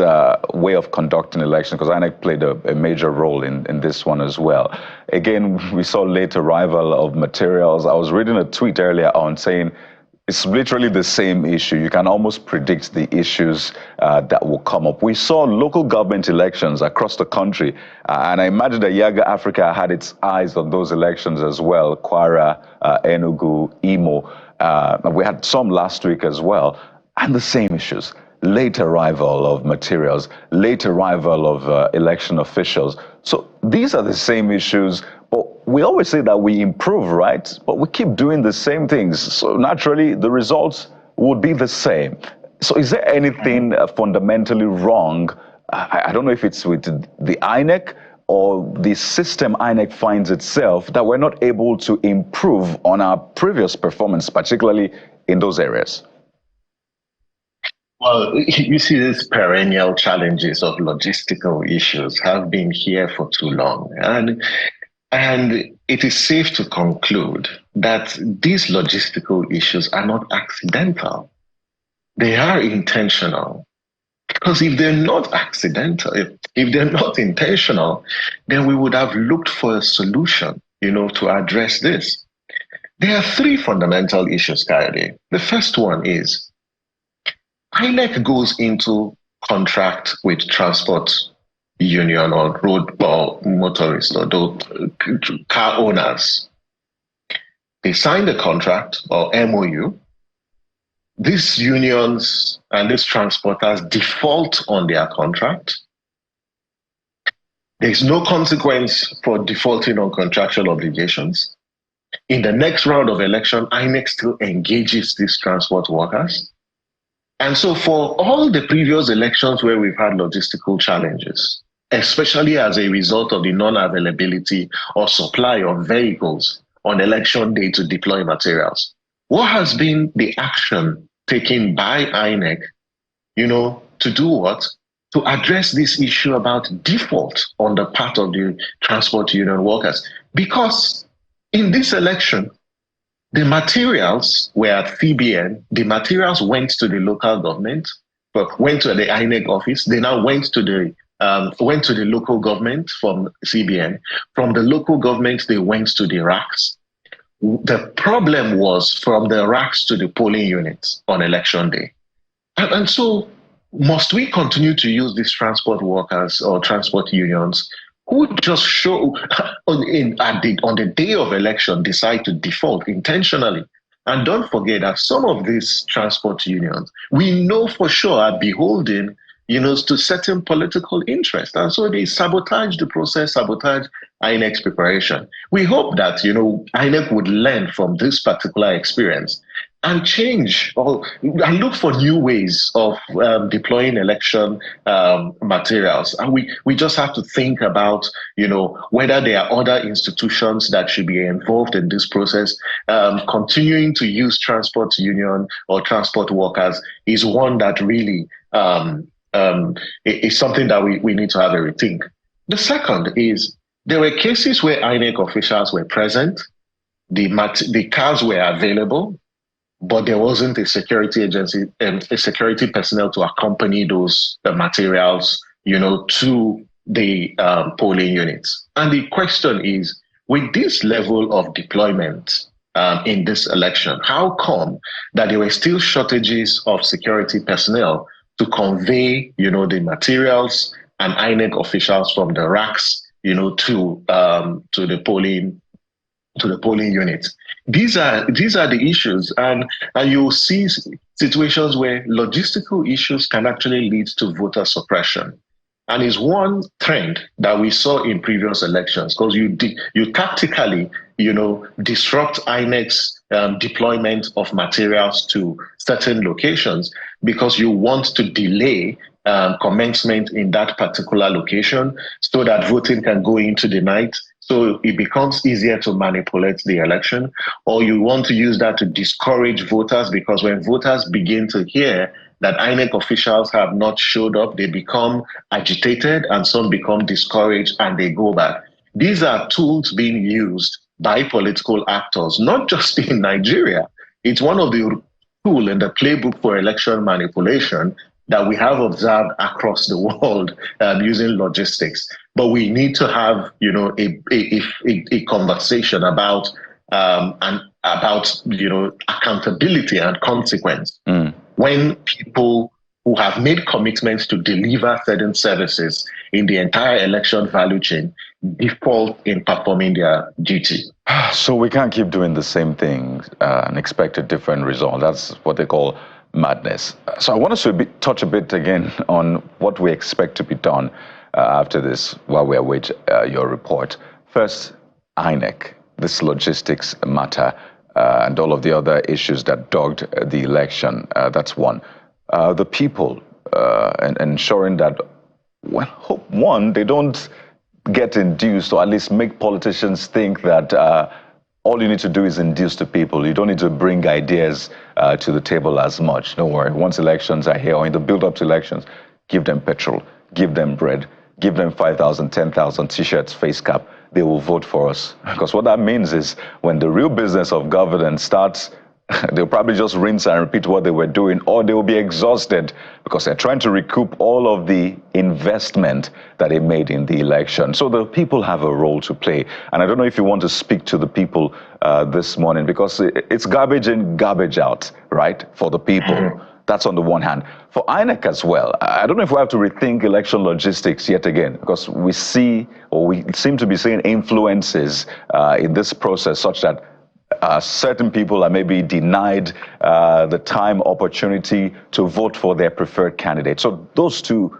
way of conducting elections, because INEC played a major role in this one as well. Again, we saw late arrival of materials. I was reading a tweet earlier on saying it's literally the same issue. You can almost predict the issues that will come up. We saw local government elections across the country, and I imagine that Yaga Africa had its eyes on those elections as well. Kwara, Enugu, Imo. We had some last week as well, and the same issues. Late arrival of materials, late arrival of election officials. So these are the same issues, but we always say that we improve, right? But we keep doing the same things. So naturally, the results would be the same. So is there anything fundamentally wrong? I don't know if it's with the INEC or the system INEC finds itself that we're not able to improve on our previous performance, particularly in those areas. Well, you see, these perennial challenges of logistical issues have been here for too long. And it is safe to conclude that these logistical issues are not accidental. They are intentional. Because if they're not accidental, if they're not intentional, then we would have looked for a solution, to address this. There are three fundamental issues, Kayode. The first one is INEC goes into contract with transport union or road or motorists or car owners. They sign the contract or MOU. These unions and these transporters default on their contract. There's no consequence for defaulting on contractual obligations. In the next round of election, INEC still engages these transport workers. And so for all the previous elections where we've had logistical challenges, especially as a result of the non-availability or supply of vehicles on election day to deploy materials, what has been the action taken by INEC, to do what? To address this issue about default on the part of the transport union workers. Because in this election, the materials were at CBN. The materials went to the local government, but went to the INEC office. They now went to the local government from CBN. From the local government, they went to the racks. The problem was from the racks to the polling units on election day. And so must we continue to use these transport workers or transport unions who just show on the day of election decide to default intentionally? And don't forget that some of these transport unions, we know for sure, are beholden, to certain political interests. And so they sabotage the process, sabotage INEC's preparation. We hope that, INEC would learn from this particular experience and change and look for new ways of deploying election materials. And we just have to think about, whether there are other institutions that should be involved in this process. Continuing to use transport union or transport workers is one that really is something that we need to have a rethink. The second is there were cases where INEC officials were present, the cars were available, but there wasn't a security agency and a security personnel to accompany those materials, to the polling units. And the question is, with this level of deployment in this election, how come that there were still shortages of security personnel to convey, the materials and INEC officials from the racks, to the polling units? These are the issues, and you'll see situations where logistical issues can actually lead to voter suppression. And it's one trend that we saw in previous elections, because you tactically, disrupt INEC's deployment of materials to certain locations because you want to delay commencement in that particular location so that voting can go into the night. So it becomes easier to manipulate the election, or you want to use that to discourage voters, because when voters begin to hear that INEC officials have not showed up, they become agitated and some become discouraged and they go back. These are tools being used by political actors, not just in Nigeria. It's one of the tools in the playbook for election manipulation that we have observed across the world using logistics. But we need to have, a conversation about accountability and consequence. When people who have made commitments to deliver certain services in the entire election value chain default in performing their duty. So we can't keep doing the same thing and expect a different result. That's what they call madness. So I want us to touch a bit again on what we expect to be done after this while we await your report. First, INEC, this logistics matter, and all of the other issues that dogged the election. That's one. The people, and ensuring that, one, they don't get induced, or at least make politicians think that all you need to do is induce the people. You don't need to bring ideas to the table as much. Don't worry. Once elections are here, or in the build-up to elections, give them petrol, give them bread, give them 5,000, 10,000 T-shirts, face cap. They will vote for us. Because what that means is when the real business of governance starts, they'll probably just rinse and repeat what they were doing, or they will be exhausted because they're trying to recoup all of the investment that they made in the election. So the people have a role to play. And I don't know if you want to speak to the people this morning, because it's garbage in, garbage out, right, for the people. That's on the one hand. For INEC as well, I don't know if we have to rethink election logistics yet again, because we see, or we seem to be seeing influences in this process such that certain people are maybe denied the time, opportunity to vote for their preferred candidate. So those two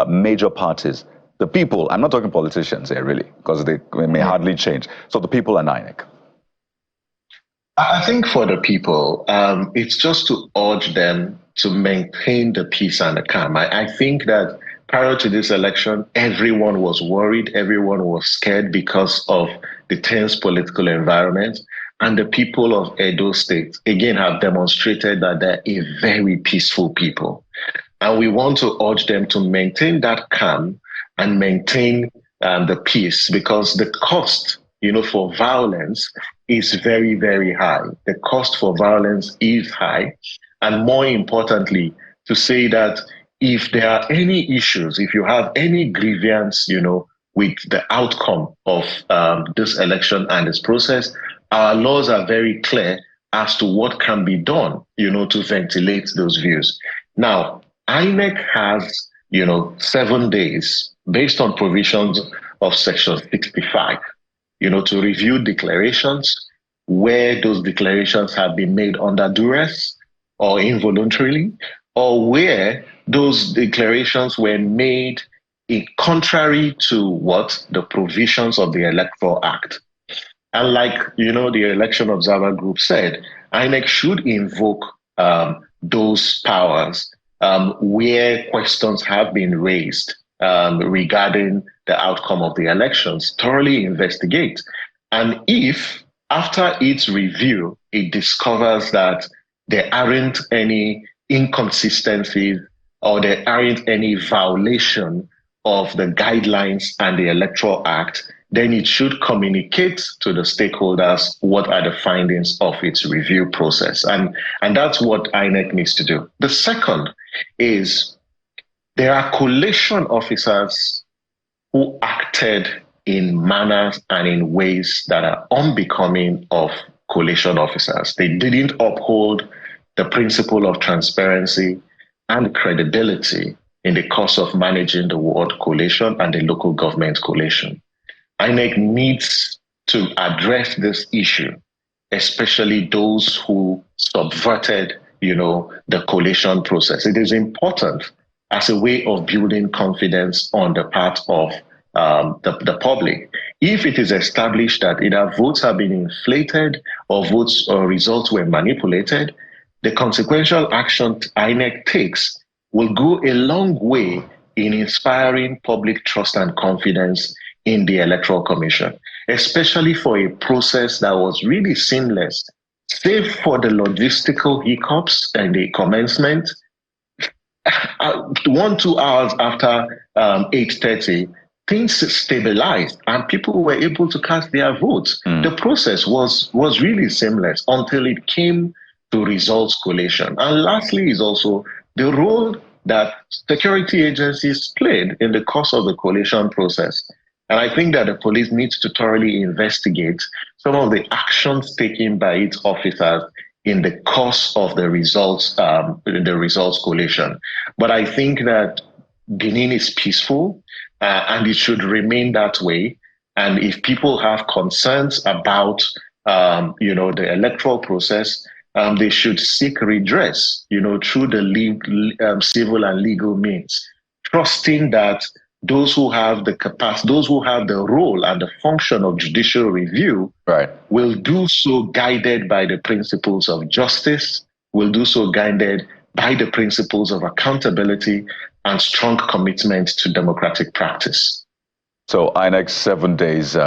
major parties, the people, I'm not talking politicians here really, because they may hardly change. So the people and INEC. I think for the people, it's just to urge them to maintain the peace and the calm. I think that prior to this election, everyone was worried, everyone was scared because of the tense political environment. And the people of Edo State, again, have demonstrated that they're a very peaceful people. And we want to urge them to maintain that calm and maintain the peace, because the cost, for violence is very, very high. The cost for violence is high. And more importantly, to say that if there are any issues, if you have any grievance, with the outcome of this election and this process, our laws are very clear as to what can be done, to ventilate those views. Now, INEC has, 7 days based on provisions of Section 65, to review declarations where those declarations have been made under duress or involuntarily, or where those declarations were made contrary to the provisions of the Electoral Act. And like, the Election Observer Group said, INEC should invoke those powers where questions have been raised regarding the outcome of the elections, thoroughly investigate. And if, after its review, it discovers that there aren't any inconsistencies or there aren't any violation of the guidelines and the Electoral Act, then it should communicate to the stakeholders what are the findings of its review process. And that's what INEC needs to do. The second is there are collation officers who acted in manners and in ways that are unbecoming of collation officers. They didn't uphold the principle of transparency and credibility in the course of managing the ward collation and the local government collation. INEC needs to address this issue, especially those who subverted, the collation process. It is important as a way of building confidence on the part of the public. If it is established that either votes have been inflated or votes or results were manipulated, the consequential action INEC takes will go a long way in inspiring public trust and confidence in the Electoral Commission, especially for a process that was really seamless, save for the logistical hiccups and the commencement. 1-2 hours after 8:30, things stabilized and people were able to cast their votes. The process was really seamless until it came to results collation. And lastly is also the role that security agencies played in the course of the collation process. And I think that the police needs to thoroughly investigate some of the actions taken by its officers in the course of the results collation. But I think that Benin is peaceful and it should remain that way. And if people have concerns about the electoral process, they should seek redress, through the civil and legal means, trusting that those who have the capacity, those who have the role and the function of judicial review, will do so guided by the principles of justice, will do so guided by the principles of accountability and strong commitment to democratic practice. So INEC 7 days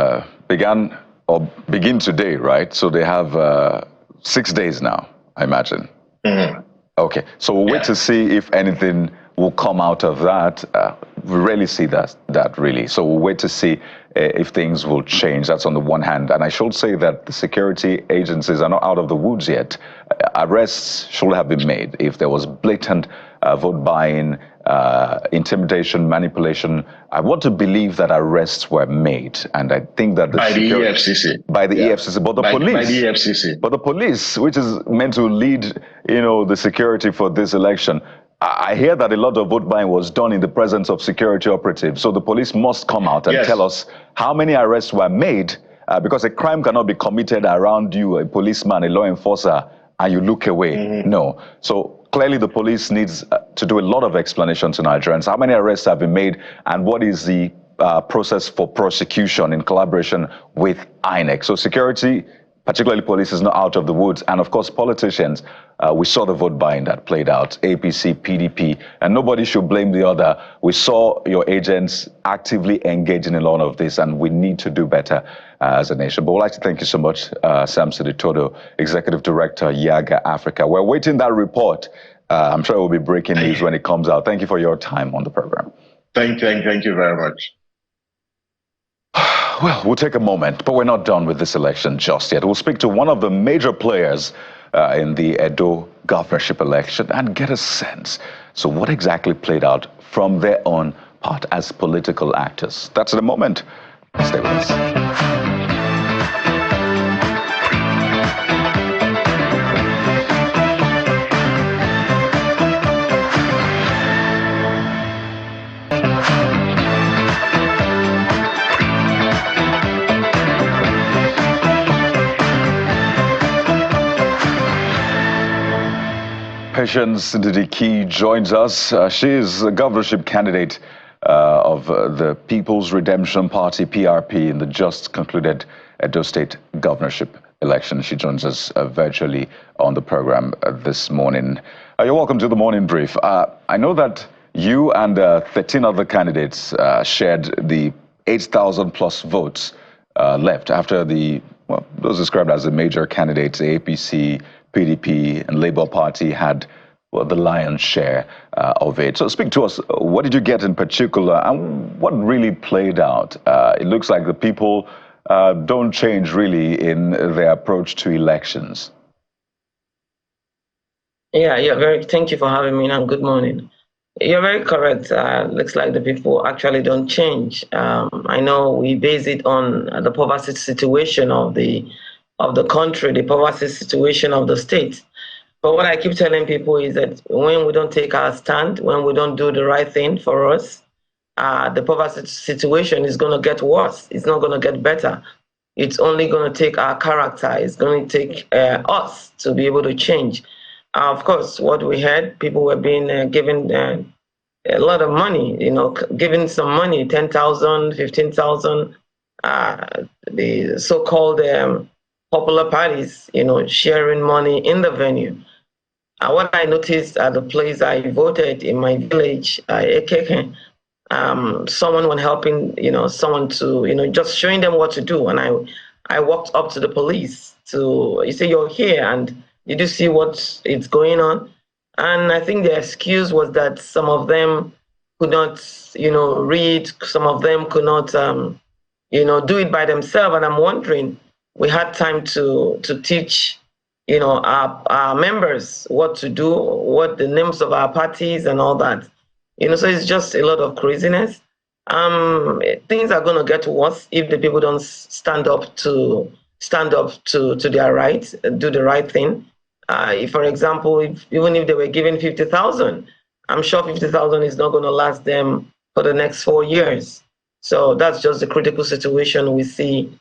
begin today, right? So they have 6 days now, I imagine. Mm-hmm. Okay, so we'll wait to see if anything will come out of that. We rarely see that really. So we'll wait to see if things will change. That's on the one hand. And I should say that the security agencies are not out of the woods yet. Arrests should have been made if there was blatant vote buying, intimidation, manipulation. I want to believe that arrests were made, and I think that by the EFCC, but the police, by the EFCC, but the police, which is meant to lead, the security for this election. I hear that a lot of vote buying was done in the presence of security operatives. So the police must come out and tell us how many arrests were made, because a crime cannot be committed around you, a policeman, a law enforcer, and you look away. Mm-hmm. No. So clearly the police needs to do a lot of explanation to Nigerians. How many arrests have been made, and what is the process for prosecution in collaboration with INEC? So security, particularly police, is not out of the woods. And of course, politicians, we saw the vote buying that played out, APC, PDP, and nobody should blame the other. We saw your agents actively engaging in a lot of this, and we need to do better as a nation. But we'd like to thank you so much, Samson Itodo, Executive Director, Yaga Africa. We're waiting that report. I'm sure it will be breaking news when it comes out. Thank you for your time on the program. Thank you very much. Well, we'll take a moment, but we're not done with this election just yet. We'll speak to one of the major players in the Edo governorship election and get a sense. So what exactly played out from their own part as political actors? That's in a moment. Stay with us. Patience Ndidiki joins us. She is a governorship candidate of the People's Redemption Party, PRP, in the just concluded Edo State governorship election. She joins us virtually on the program this morning. You're welcome to the morning brief. I know that you and 13 other candidates shared the 8,000 plus votes left after those described as the major candidates, the APC, PDP, and Labour Party had the lion's share of it. So speak to us. What did you get in particular, and what really played out? It looks like the people don't change really in their approach to elections. Thank you for having me, and good morning. You're very correct. Looks like the people actually don't change. I know we base it on the poverty situation of the country, the poverty situation of the state. But what I keep telling people is that when we don't take our stand, when we don't do the right thing for us, the poverty situation is going to get worse. It's not going to get better. It's only going to take our character. It's going to take us to be able to change. Of course, what we heard, people were being given a lot of money, giving some money, 10,000, 15,000, the so-called popular parties, sharing money in the venue. What I noticed at the place I voted in my village, Ekeke, someone was helping, someone to, just showing them what to do. And I walked up to the police you say, you're here, and did you see what is going on? And I think the excuse was that some of them could not, read. Some of them could not, do it by themselves. And I'm wondering, we had time to teach, our members what to do, what the names of our parties and all that. So it's just a lot of craziness. Things are going to get worse if the people don't stand up to their rights, do the right thing. If, for example, even if they were given 50,000, I'm sure 50,000 is not going to last them for the next 4 years. So that's just the critical situation we see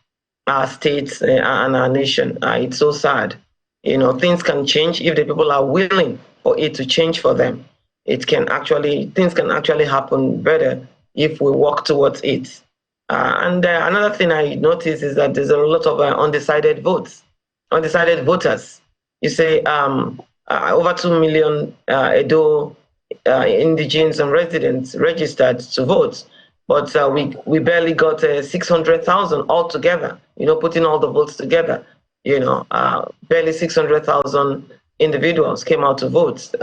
our states and our nation. It's so sad. Things can change if the people are willing for it to change for them. Things can actually happen better if we work towards it. Another thing I noticed is that there's a lot of undecided voters. You say over 2 million Edo indigenes and residents registered to vote, but we barely got 600,000 altogether. Putting all the votes together, barely 600,000 individuals came out to vote.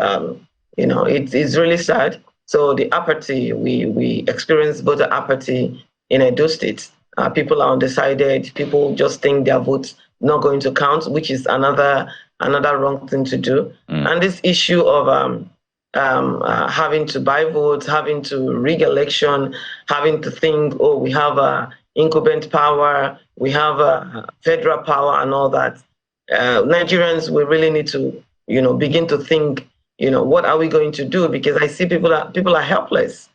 It's really sad. So the apathy, we experience voter apathy in Edo State. People are undecided. People just think their votes not going to count, which is another wrong thing to do. And this issue of having to buy votes, having to rig election, having to think, we have incumbent power, we have federal power and all that. Nigerians, we really need to, begin to think, what are we going to do? Because I see people are helpless.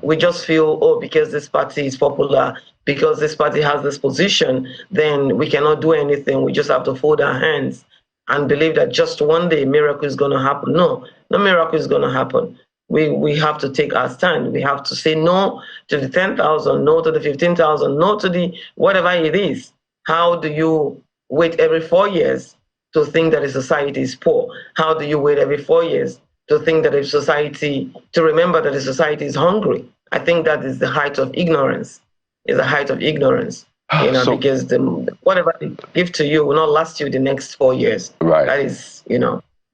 We just feel, because this party is popular, because this party has this position, then we cannot do anything. We just have to fold our hands and believe that just one day a miracle is going to happen. No miracle is going to happen. We have to take our stand. We have to say no to the 10,000, no to the 15,000, no to the whatever it is. How do you wait every 4 years to think that a society is poor? How do you wait every 4 years to think that to remember that a society is hungry? I think that is the height of ignorance. Is a height of ignorance. Because whatever they give to you will not last you the next 4 years. Right. That is,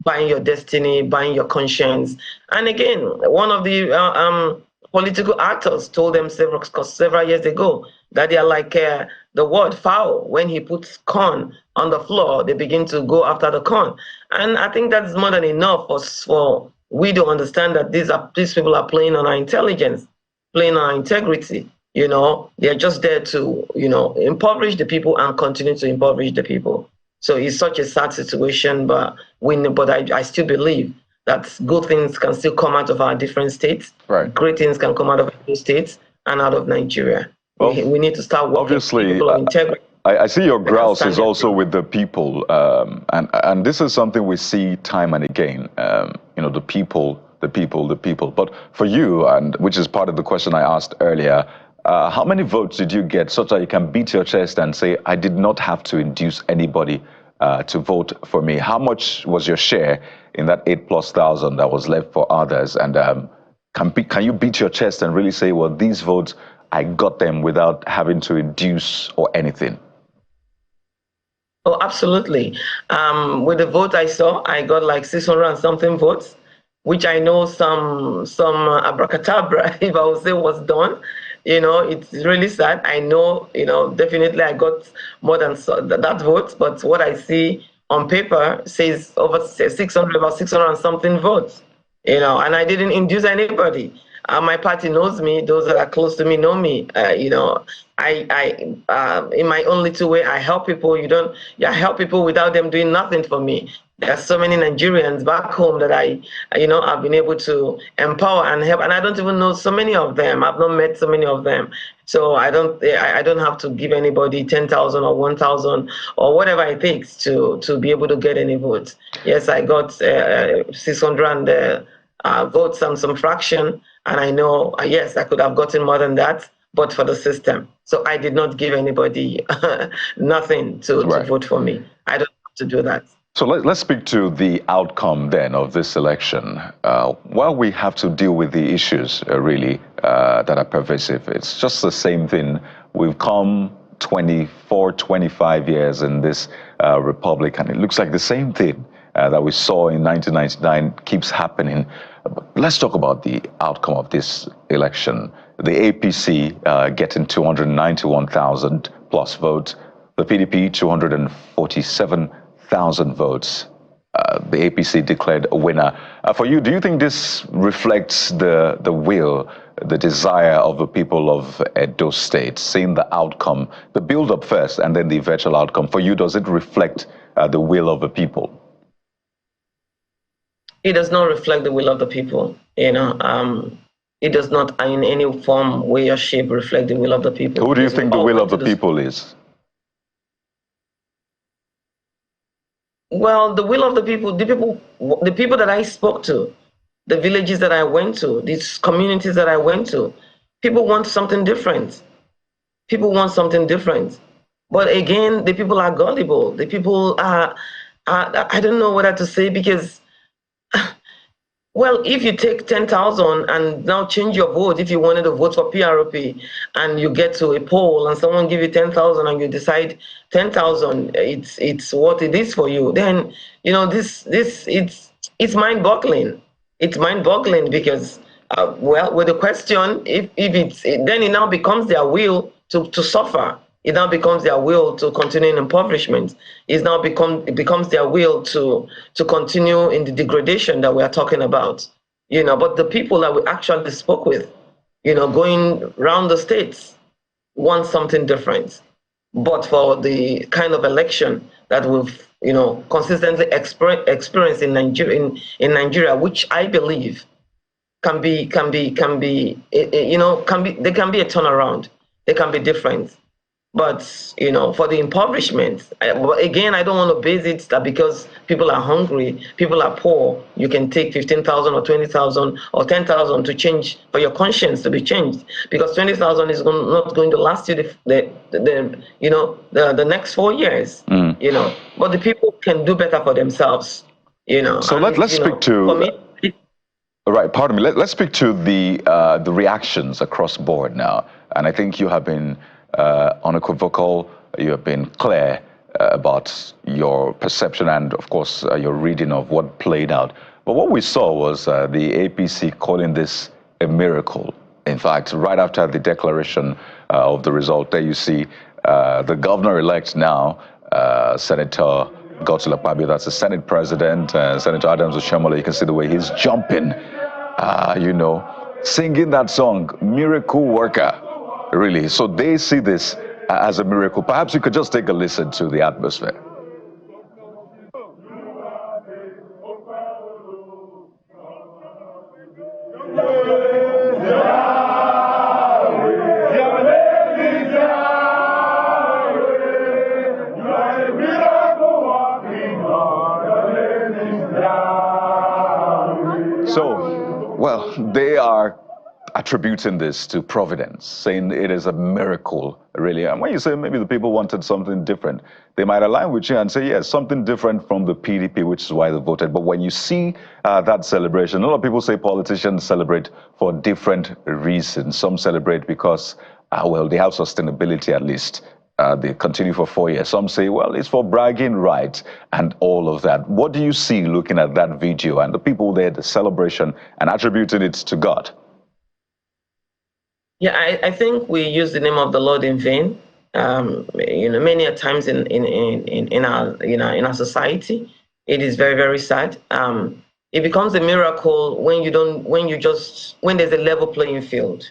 buying your destiny, buying your conscience. And again, one of the political actors told them several years ago that they are like the word fowl. When he puts corn on the floor, they begin to go after the corn. And I think that's more than enough for we to understand that these people are playing on our intelligence, playing on our integrity. They're just there to, impoverish the people and continue to impoverish the people. So it's such a sad situation, but I still believe that good things can still come out of our different states. Right. Great things can come out of the states and out of Nigeria. Well, we need to start working obviously, with people of integrity. I see your grouse is also with the people, and this is something we see time and again. The people. But for you, and which is part of the question I asked earlier, How many votes did you get such that you can beat your chest and say, I did not have to induce anybody to vote for me? How much was your share in that 8,000+ that was left for others? And can you beat your chest and really say, well, these votes, I got them without having to induce or anything? Oh, absolutely. With the vote I saw, I got like 600 and something votes, which I know some abracadabra, if I would say, was done. It's really sad. I know, definitely I got more than that vote, but what I see on paper says over 600, about 600 and something votes, and I didn't induce anybody. My party knows me. Those that are close to me know me. In my own little way, I help people. I help people without them doing nothing for me. There are so many Nigerians back home that I've been able to empower and help, and I don't even know so many of them. I've not met so many of them, so I don't have to give anybody 10,000 or 1,000 or whatever it takes to be able to get any votes. Yes, I got 600 votes and some fraction, and I know yes, I could have gotten more than that, but for the system. So I did not give anybody nothing to vote for me. I don't have to do that. So let's speak to the outcome then of this election. While we have to deal with the issues really that are pervasive, it's just the same thing. We've come 24, 25 years in this republic, and it looks like the same thing that we saw in 1999 keeps happening. Let's talk about the outcome of this election. The APC getting 291,000 plus votes, the PDP 247,000 votes. The APC declared a winner. For you, do you think this reflects the will, the desire of the people of Edo State, seeing the outcome, the build-up first and then the eventual outcome? For you, does it reflect the will of the people? It does not reflect the will of the people. It does not in any form, way, or shape reflect the will of the people. Who do you think the will of the people is? Well, the will of the people that I spoke to, the villages that I went to, these communities that I went to, people want something different. People want something different. But again, the people are gullible. The people are I don't know what to say, because well, if you take 10,000 and now change your vote, if you wanted to vote for PRP and you get to a poll and someone give you 10,000 and you decide 10,000, it's what it is for you, then it's mind-boggling. It's mind-boggling because well, with the question, if then it now becomes their will to suffer. It now becomes their will to continue in impoverishment. It becomes their will to continue in the degradation that we are talking about. But the people that we actually spoke with, going around the states, want something different. But for the kind of election that we've consistently experienced in Nigeria, which I believe can be a turnaround. They can be different. But, for the impoverishment, again, I don't want to base it that because people are hungry, people are poor, you can take 15,000 or 20,000 or 10,000 to change, for your conscience to be changed. Because 20,000 is not going to last you the next 4 years, But the people can do better for themselves, So let's speak to... For me, right, pardon me. Let's speak to the reactions across the board now. And I think you have been unequivocal, you have been clear about your perception and, of course, your reading of what played out. But what we saw was the APC calling this a miracle. In fact, right after the declaration of the result, there you see the governor-elect now, Senator Godswill Akpabio, that's the Senate President, Senator Adams Oshiomhole. You can see the way he's jumping, singing that song, Miracle Worker. Really, so they see this as a miracle. Perhaps you could just take a listen to the atmosphere. So, well, they are attributing this to providence, saying it is a miracle, really. And when you say maybe the people wanted something different, they might align with you and say, yes, something different from the PDP, which is why they voted. But when you see that celebration, a lot of people say politicians celebrate for different reasons. Some celebrate because, well, they have sustainability at least. They continue for 4 years. Some say, well, it's for bragging rights and all of that. What do you see looking at that video and the people there, the celebration, and attributing it to God? Yeah, I think we use the name of the Lord in vain. Many a times in our society, it is very, very sad. It becomes a miracle when there's a level playing field.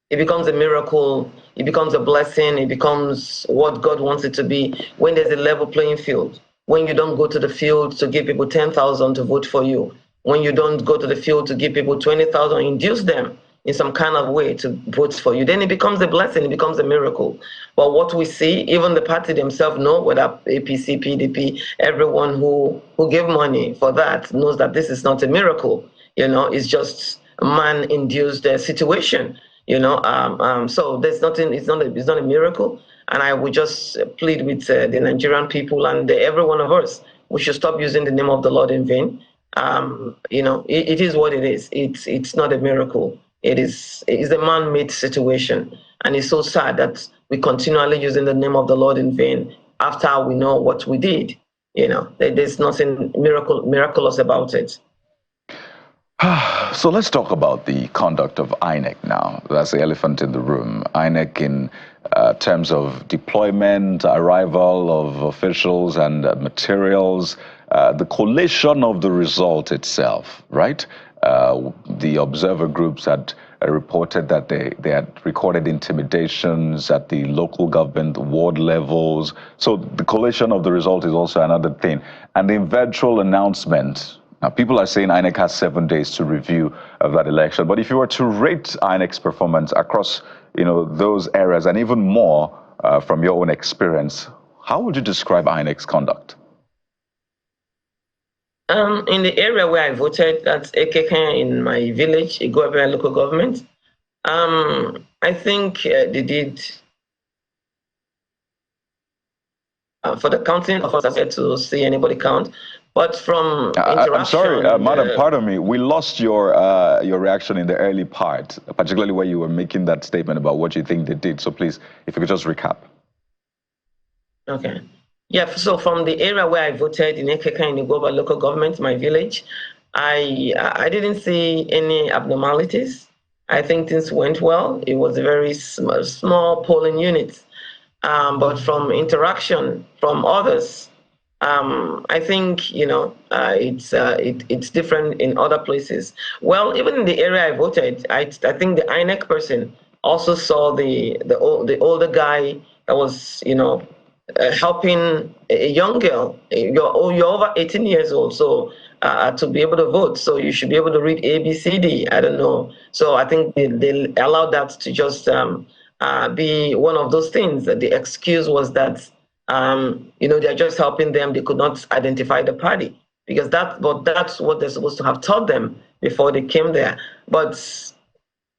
It becomes a miracle, it becomes a blessing, it becomes what God wants it to be when there's a level playing field. When you don't go to the field to give people 10,000 to vote for you. When you don't go to the field to give people 20,000, induce them in some kind of way to vote for you, then it becomes a blessing, it becomes a miracle. But what we see, even the party themselves know, whether APC, PDP, everyone who gave money for that knows that this is not a miracle. It's just a man-induced situation. So there's nothing. It's not a miracle. And I would just plead with the Nigerian people and every one of us. We should stop using the name of the Lord in vain. It is what it is. It's not a miracle. It's a man-made situation, and it's so sad that we continually using the name of the Lord in vain after we know what we did. There's nothing miraculous about it. So let's talk about the conduct of INEC now. That's the elephant in the room. INEC in terms of deployment, arrival of officials and materials, the collation of the result itself, right? The observer groups had reported that they had recorded intimidations at the local government ward levels. So the collation of the result is also another thing. And the eventual announcement. Now, people are saying INEC has 7 days to review of that election. But if you were to rate INEC's performance across, those areas and even more from your own experience, how would you describe INEC's conduct? In the area where I voted, that's Ekeke in my village, Igwebe local government, I think they did, for the counting of us, I said to see anybody count. But from interaction... I'm sorry, madam, pardon me. We lost your reaction in the early part, particularly where you were making that statement about what you think they did. So please, if you could just recap. Okay. Yeah, so from the area where I voted in Ekeke in Igwebe local government, my village, I didn't see any abnormalities. I think things went well. It was a very small polling unit. But from interaction from others, I think it's different in other places. Well, even in the area I voted, I think the INEC person also saw the older guy that was helping a young girl. You're over 18 years old, so to be able to vote, so you should be able to read ABCD. I don't know. So I think they allowed that to just be one of those things. The excuse was that they're just helping them. They could not identify the party because that's what they're supposed to have taught them before they came there. But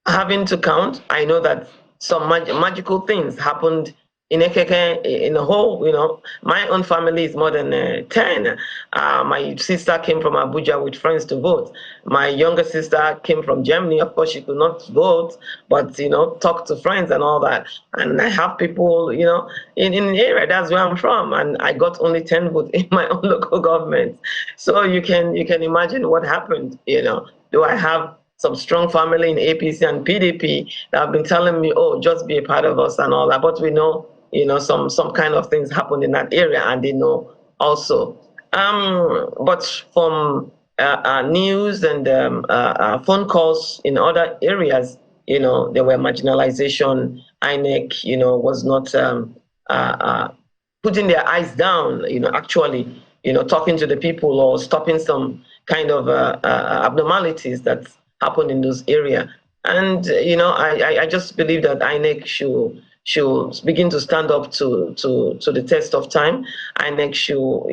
having to count, I know that some magical things happened in Ekeke, in the whole, my own family is more than 10. My sister came from Abuja with friends to vote. My younger sister came from Germany. Of course, she could not vote, but, talk to friends and all that. And I have people, in the area, that's where I'm from. And I got only 10 votes in my own local government. So you can imagine what happened, Do I have some strong family in APC and PDP that have been telling me, oh, just be a part of us and all that. But we know, some kind of things happened in that area, and they know also. But from news and phone calls in other areas, there were marginalization. INEC, was not putting their eyes down, actually, talking to the people or stopping some kind of abnormalities that happened in those areas. And, I just believe that INEC should begin to stand up to the test of time. INEC should,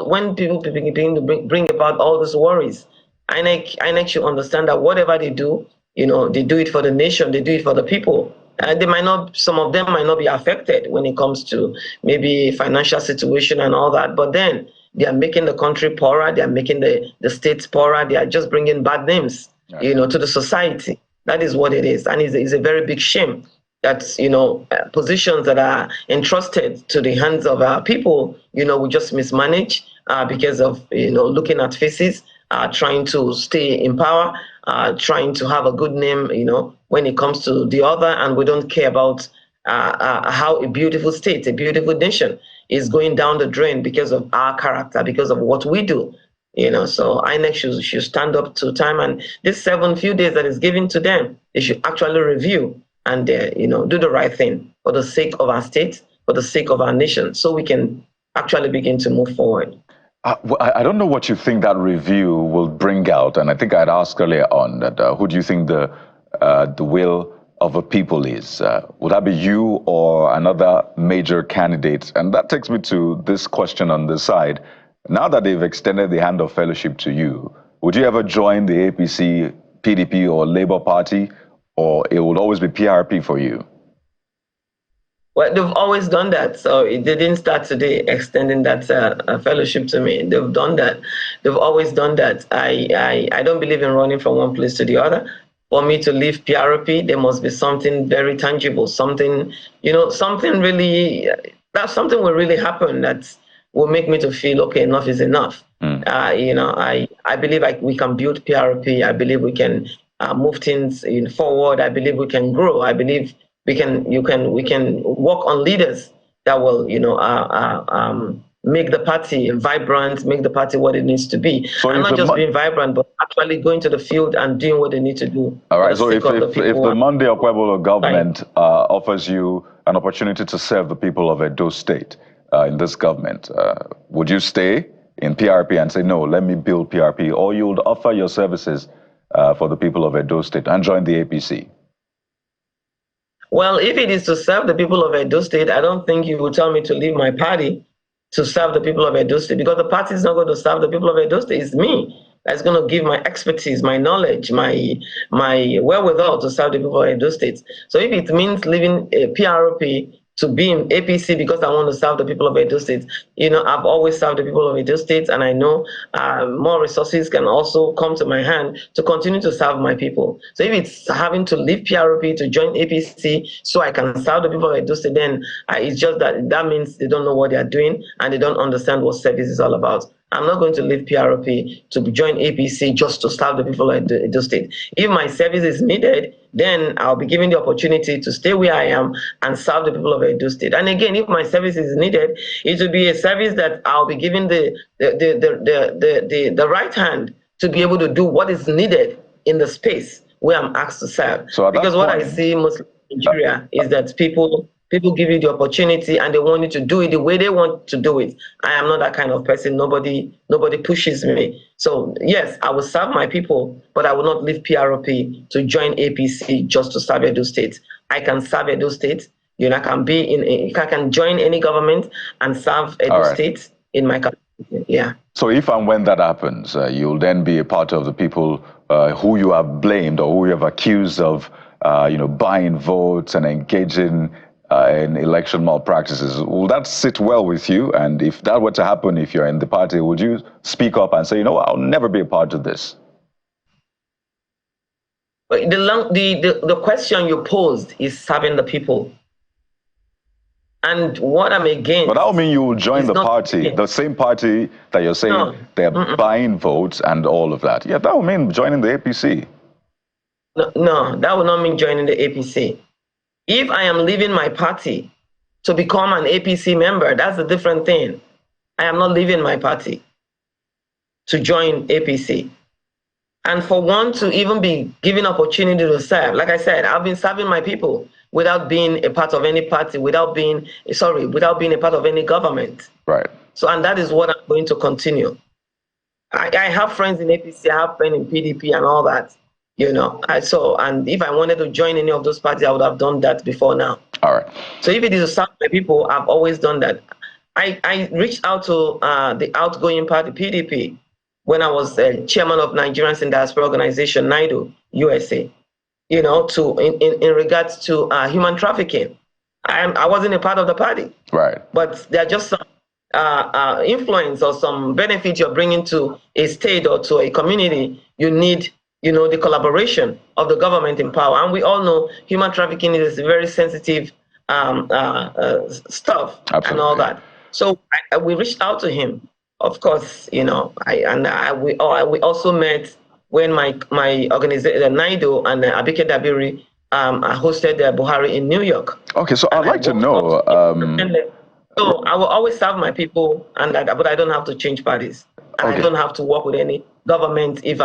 when people begin to bring about all these worries, INEC should understand that whatever they do, they do it for the nation, they do it for the people. Some of them might not be affected when it comes to maybe financial situation and all that, but then they are making the country poorer, they are making the states poorer, they are just bringing bad names, to the society. That is what it is, and it's a very big shame that positions that are entrusted to the hands of our people, we just mismanage because of looking at faces, trying to stay in power, trying to have a good name, when it comes to the other, and we don't care about how a beautiful state, a beautiful nation is going down the drain because of our character, because of what we do. So INEC should stand up to time, and this few days that is given to them, they should actually review and do the right thing for the sake of our state, for the sake of our nation, so we can actually begin to move forward. I don't know what you think that review will bring out, and I think I'd asked earlier on that who do you think the will of the people is? Would that be you or another major candidate? And that takes me to this question on the side. Now that they've extended the hand of fellowship to you, would you ever join the APC, PDP, or Labour Party, or it would always be PRP for you? Well, they've always done that, so it didn't start today extending that fellowship to me. They've done that. They've always done that. I don't believe in running from one place to the other. For me to leave PRP, there must be something very tangible, something really, that something will really happen that will make me to feel, okay, enough is enough. I believe we can build PRP. I believe we can move things forward. I believe we can grow. I believe we can work on leaders that will make the party vibrant, make the party what it needs to be. So and not just being vibrant, but actually going to the field and doing what they need to do. All right, so if the Monday Okpebholo government offers you an opportunity to serve the people of Edo State in this government, would you stay in PRP and say, no, let me build PRP, or you would offer your services for the people of Edo State and join the APC? Well, if it is to serve the people of Edo State, I don't think you would tell me to leave my party to serve the people of Edo State, because the party is not going to serve the people of Edo State. It's me that's going to give my expertise, my knowledge, my wherewithal to serve the people of Edo State. So if it means leaving a PRP to be in APC because I want to serve the people of Edo State, I've always served the people of Edo State, and I know more resources can also come to my hand to continue to serve my people. So if it's having to leave PRP to join APC so I can serve the people of Edo State, then it's just that means they don't know what they are doing and they don't understand what service is all about. I'm not going to leave PRP to join APC just to serve the people of Edo State. If my service is needed, then I'll be given the opportunity to stay where I am and serve the people of Edo State. And again, if my service is needed, it will be a service that I'll be given the right hand to be able to do what is needed in the space where I'm asked to serve. So because what I see mostly in Nigeria is that people give you the opportunity and they want you to do it the way they want to do it. I am not that kind of person. Nobody pushes me. So yes, I will serve my people, but I will not leave PRP to join APC just to serve Edo State. I can serve Edo State. I can join any government and serve Edo State in my country. Yeah. So if and when that happens, you'll then be a part of the people who you have blamed or who you have accused of, buying votes and engaging in election malpractices. Will that sit well with you? And if that were to happen, if you're in the party, would you speak up and say, I'll never be a part of this? The question you posed is serving the people. And what I'm against... But that would mean you will join the party, the same party that you're saying they're buying votes and all of that. Yeah, that would mean joining the APC. No, that would not mean joining the APC. If I am leaving my party to become an APC member, that's a different thing. I am not leaving my party to join APC. And for one to even be given opportunity to serve, like I said, I've been serving my people without being a part of any party, without being a part of any government. Right. So, and that is what I'm going to continue. I have friends in APC, I have friends in PDP and all that. And if I wanted to join any of those parties, I would have done that before now. All right. So if it is to serve my people, I've always done that. I reached out to the outgoing party, PDP, when I was chairman of Nigerians in Diaspora Organization, NIDO, USA, in regards to human trafficking. I wasn't a part of the party. Right. But there are just some influence or some benefit you're bringing to a state or to a community. You need, the collaboration of the government in power. And we all know human trafficking is very sensitive stuff. Absolutely. And all that. So we reached out to him. Of course, we also met when my organization, NIDO and Abike Dabiri, hosted Buhari in New York. Okay, so I'd like to know. So I will always serve my people, but I don't have to change parties. And I don't have to work with any government if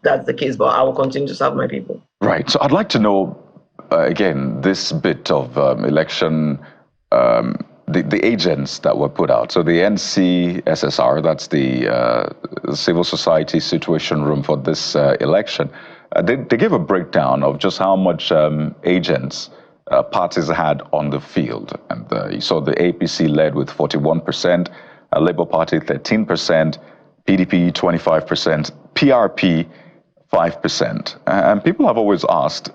that's the case, but I will continue to serve my people. Right. So I'd like to know, again, this bit of election, the agents that were put out. So the NCSSR, that's the Civil Society Situation Room for this election, they gave a breakdown of just how much agents parties had on the field. And you saw the APC led with 41%, Labour Party 13%, PDP 25%, PRP 5%. And people have always asked,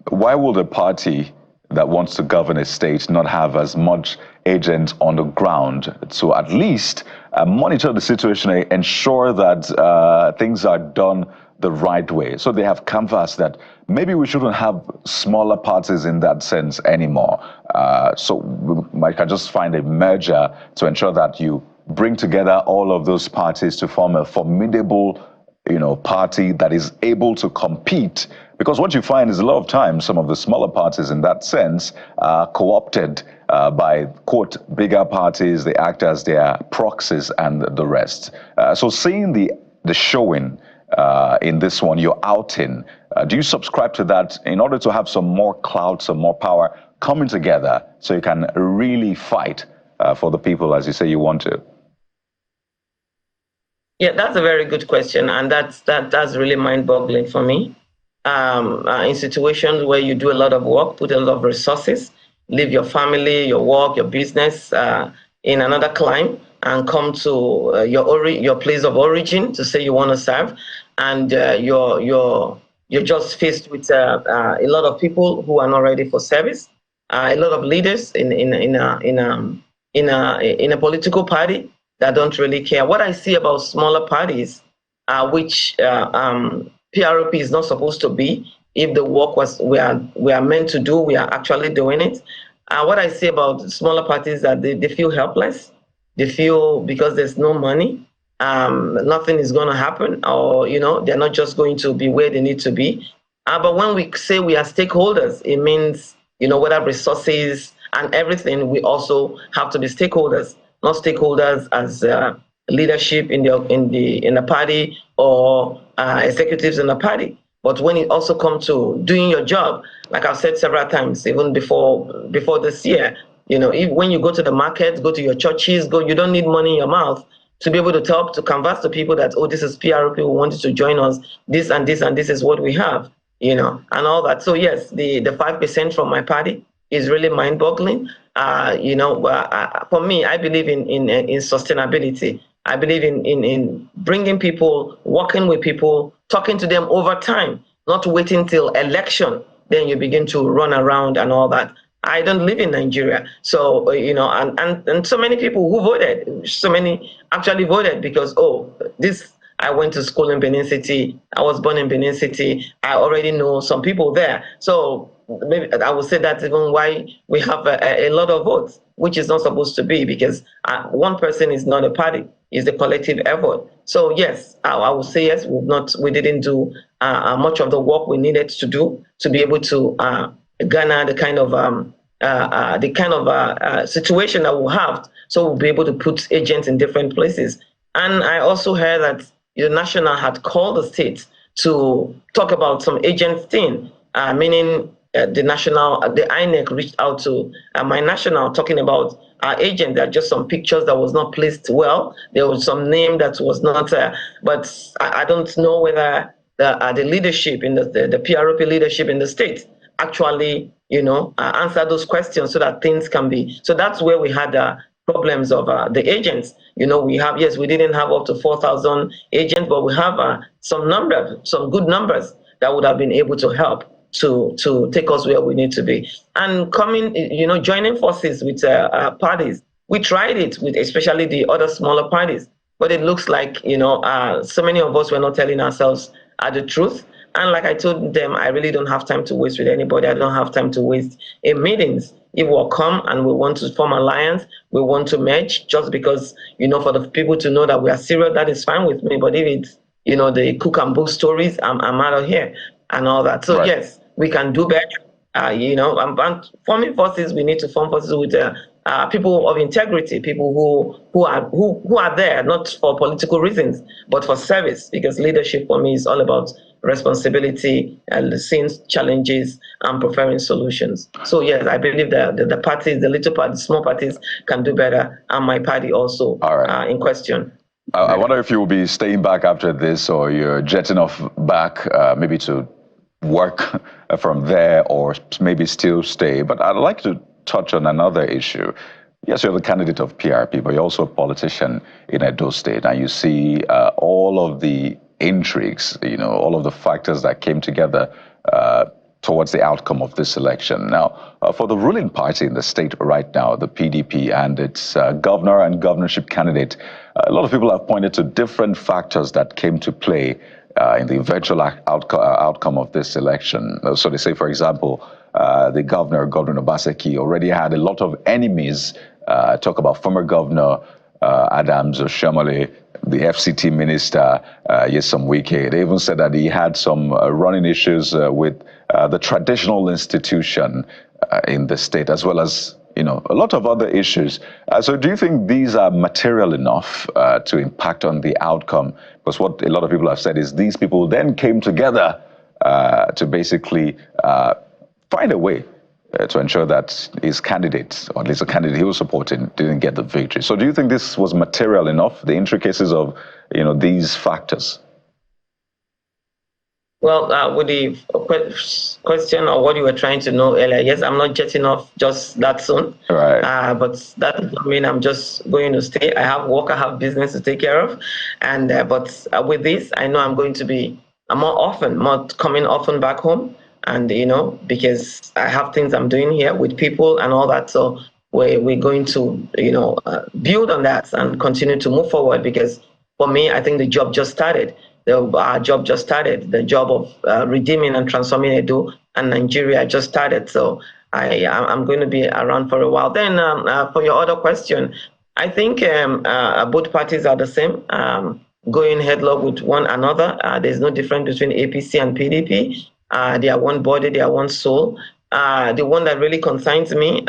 why will the party that wants to govern a state not have as much agents on the ground to at least monitor the situation and ensure that things are done the right way? So they have canvassed that maybe we shouldn't have smaller parties in that sense anymore. So we can just find a merger to ensure that you bring together all of those parties to form a formidable, party that is able to compete. Because what you find is a lot of times some of the smaller parties in that sense are co-opted by, quote, bigger parties. They act as their proxies and the rest. So seeing the showing in this one, you're outing, do you subscribe to that in order to have some more clout, some more power coming together so you can really fight for the people as you say you want to? Yeah, that's a very good question, and that's really mind-boggling for me. In situations where you do a lot of work, put a lot of resources, leave your family, your work, your business in another clime, and come to your place of origin to say you want to serve, and you're just faced with a lot of people who are not ready for service, a lot of leaders in a political party that don't really care. What I see about smaller parties, which PRP is not supposed to be, if the work we are meant to do, we are actually doing it. What I see about smaller parties is that they feel helpless. They feel because there's no money, nothing is going to happen, or they're not just going to be where they need to be. But when we say we are stakeholders, it means whether resources and everything, we also have to be stakeholders. Not stakeholders as leadership in the party or executives in the party. But when it also comes to doing your job, like I've said several times, even before this year, when you go to the market, go to your churches, you don't need money in your mouth to be able to canvass to people that, oh, this is PRP, we wanted to join us, this and this and this is what we have, and all that. So yes, the 5% from my party is really mind-boggling. For me, I believe in sustainability. I believe in bringing people, working with people, talking to them over time, not waiting till election, then you begin to run around and all that. I don't live in Nigeria. So, and so many people who voted, so many actually voted because, I went to school in Benin City. I was born in Benin City. I already know some people there. So maybe I would say that's even why we have a lot of votes, which is not supposed to be, because one person is not a party, it's a collective effort. So yes, I would say yes, we didn't do much of the work we needed to do to be able to garner the kind of situation that we'll have. So we'll be able to put agents in different places. And I also heard that the national had called the state to talk about some agent thing, meaning the INEC reached out to my national talking about our agent. There are just some pictures that was not placed well. There was some name that was not, but I don't know whether the leadership in the PRP leadership in the state actually, answer those questions so that things can be. So that's where we had problems of the agents. We have, yes, we didn't have up to 4,000 agents, but we have some good numbers that would have been able to help to take us where we need to be. And joining forces with parties. We tried it with especially the other smaller parties, but it looks like, so many of us were not telling ourselves the truth. And like I told them, I really don't have time to waste with anybody. I don't have time to waste in meetings. If we'll come and we want to form alliance, we want to merge, just because, for the people to know that we are serious, that is fine with me. But if it's, the cook and book stories, I'm out of here and all that. So yes, we can do better. And forming forces, we need to form forces with people of integrity, people who are there not for political reasons, but for service. Because leadership for me is all about responsibility and seeing challenges and preferring solutions. So yes, I believe that the parties, the little parties, small parties, can do better, and my party also in question. I wonder if you will be staying back after this, or you're jetting off back, maybe to work from there, or maybe still stay. But I'd like to touch on another issue. Yes, you're the candidate of PRP, but you're also a politician in Edo State, and you see all of the intrigues, all of the factors that came together towards the outcome of this election. Now, for the ruling party in the state right now, the PDP, and its governor and governorship candidate, a lot of people have pointed to different factors that came to play in the eventual outcome of this election. So they say, for example, the governor Obaseki, already had a lot of enemies. Talk about former governor Adams Oshiomhole, the FCT minister Nyesom Wike. They even said that he had some running issues with the traditional institution in the state, as well as a lot of other issues. So do you think these are material enough to impact on the outcome? Because what a lot of people have said is these people then came together to basically find a way to ensure that his candidate, or at least a candidate he was supporting, didn't get the victory. So do you think this was material enough, the intricacies of these factors? Well, with the question or what you were trying to know earlier, yes, I'm not jetting off just that soon. Right. But that doesn't mean I'm just going to stay. I have work, I have business to take care of. And but with this, I know I'm going to be more coming often back home. And, because I have things I'm doing here with people and all that. So we're going to, build on that and continue to move forward. Because for me, I think the job just started. Our job just started. The job of redeeming and transforming Edo and Nigeria just started. So I'm going to be around for a while. Then for your other question, I think both parties are the same, going headlock with one another. There's no difference between APC and PDP. They are one body, they are one soul. The one that really concerns me,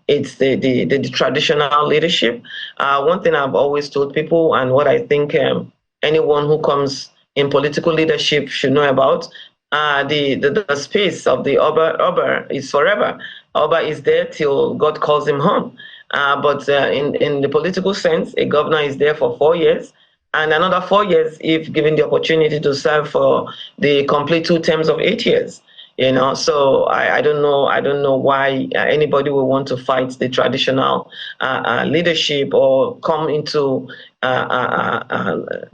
it's the traditional leadership. One thing I've always told people, and what I think anyone who comes in political leadership should know about, the space of the Oba is forever. Oba is there till God calls him home. But in the political sense, a governor is there for 4 years. And another 4 years if given the opportunity to serve for the complete 2 terms of 8 years. So I don't know why anybody will want to fight the traditional leadership or come into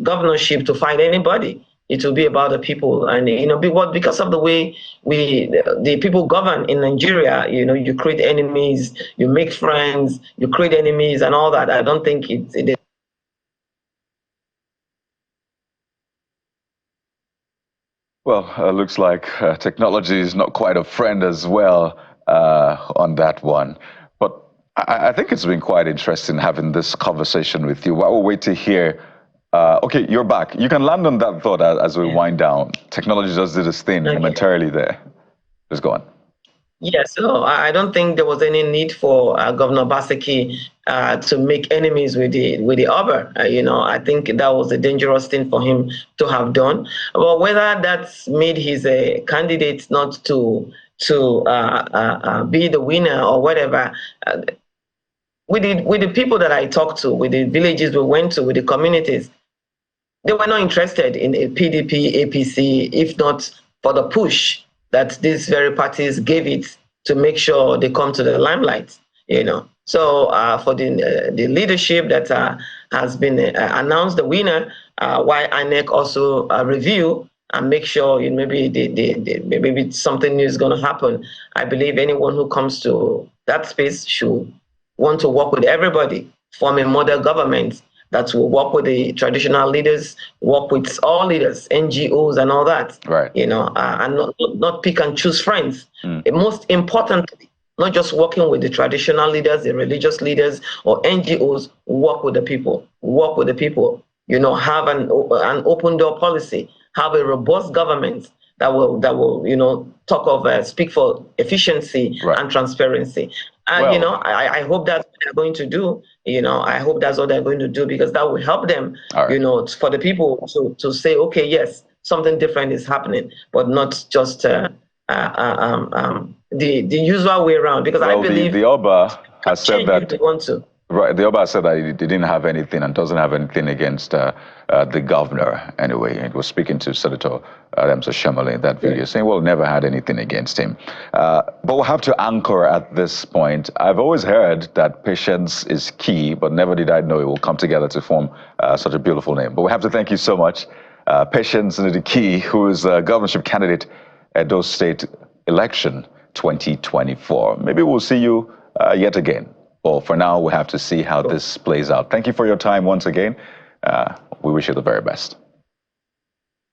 governorship to fight anybody. It will be about the people, and because of the way the people govern in Nigeria. You create enemies, you make friends, you create enemies, and all that. I don't think it is. Well, looks like technology is not quite a friend as well on that one. But I think it's been quite interesting having this conversation with you. While we wait to hear, okay, you're back. You can land on that thought as we wind down. Technology just did its thing momentarily there. Just go on. Yes, so I don't think there was any need for Governor Obaseki to make enemies with the Oba. I think that was a dangerous thing for him to have done. But whether that's made his candidate not to be the winner or whatever, with the people that I talked to, with the villages we went to, with the communities, they were not interested in a PDP, APC, if not for the push that these very parties gave it to make sure they come to the limelight, So for the leadership that has been announced the winner, why INEC also review and make sure maybe maybe something new is going to happen. I believe anyone who comes to that space should want to work with everybody, form a model government that will work with the traditional leaders, work with all leaders, NGOs and all that. Right. And not pick and choose friends. Most importantly, not just working with the traditional leaders, the religious leaders or NGOs, work with the people. Work with the people. Have an open door policy. Have a robust government that will talk of speak for efficiency and transparency. And I hope that's what they're going to do. I hope that's what they're going to do, because that will help them. Right. For the people to say, okay, yes, something different is happening, but not just the usual way around. Because I believe the Oba has said that they want to. Right, the Oba said that he didn't have anything and doesn't have anything against the governor anyway. He was speaking to Senator Adams Shemale in that video, saying, well, never had anything against him. But we'll have to anchor at this point. I've always heard that patience is key, but never did I know it will come together to form such a beautiful name. But we have to thank you so much. Patience Ndidi, who is a governorship candidate at Edo State election 2024. Maybe we'll see you yet again. Well, for now, we have to see how this plays out. Thank you for your time once again. We wish you the very best.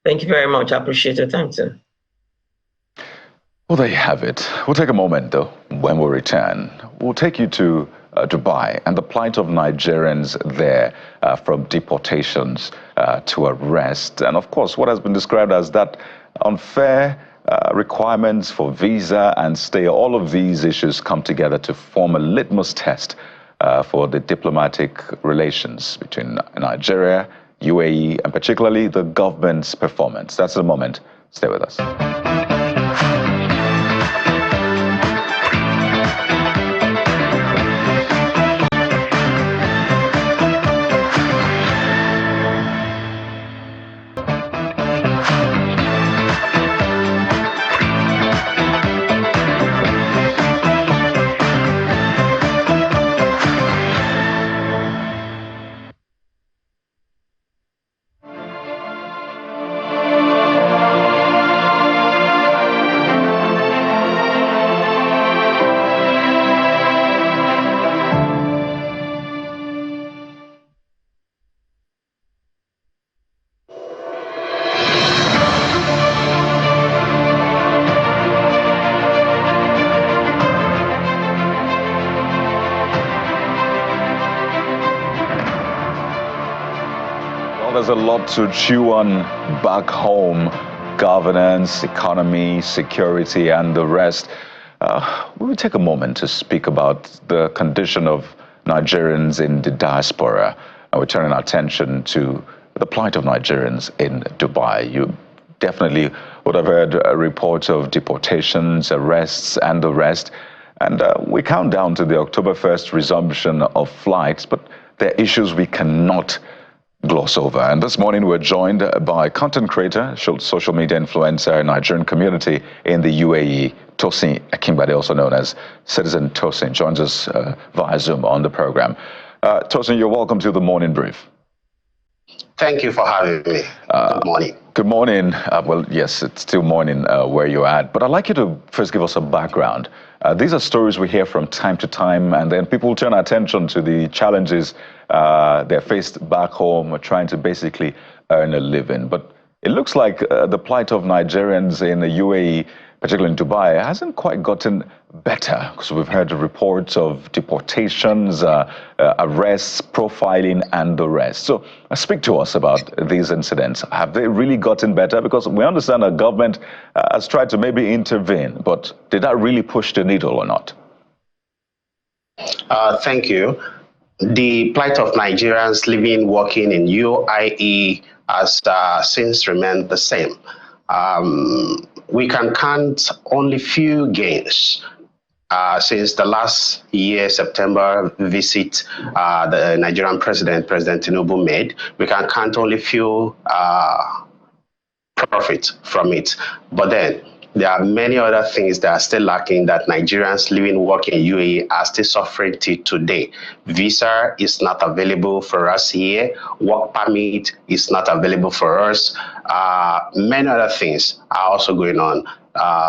Thank you very much. I appreciate it. Thanks, sir. Well, there you have it. We'll take a moment, though. When we return, we'll take you to Dubai and the plight of Nigerians there, from deportations to arrest. And, of course, what has been described as that unfair requirements for visa and stay. All of these issues come together to form a litmus test for the diplomatic relations between Nigeria, UAE, and particularly the government's performance. That's the moment. Stay with us. There's a lot to chew on back home: governance, economy, security, and the rest. We will take a moment to speak about the condition of Nigerians in the diaspora, and we're turning our attention to the plight of Nigerians in Dubai. You definitely would have heard reports of deportations, arrests, and the rest. And we count down to the October 1st resumption of flights, but there are issues we cannot gloss over. And this morning we're joined by content creator, social media influencer, Nigerian community in the UAE, Tosin Akimbade, also known as Citizen Tosin, joins us via Zoom on the program. Tosin, you're welcome to the Morning Brief. Thank you for having me. Good morning. Good morning. Well, yes, it's still morning where you're at, but I'd like you to first give us a background. These are stories we hear from time to time, and then people turn our attention to the challenges they're faced back home, trying to basically earn a living. But it looks like the plight of Nigerians in the UAE, particularly in Dubai, hasn't quite gotten better, because we've heard reports of deportations, arrests, profiling, and the rest. So speak to us about these incidents. Have they really gotten better? Because we understand the government has tried to maybe intervene, but did that really push the needle or not? Thank you. The plight of Nigerians living, working in UAE has since remained the same. We can count only few gains since the last year, September visit the Nigerian President Enugu made. We can count only few profits from it. But then there are many other things that are still lacking that Nigerians living, working in UAE are still suffering till today. Visa is not available for us here. Work permit is not available for us. Many other things are also going on.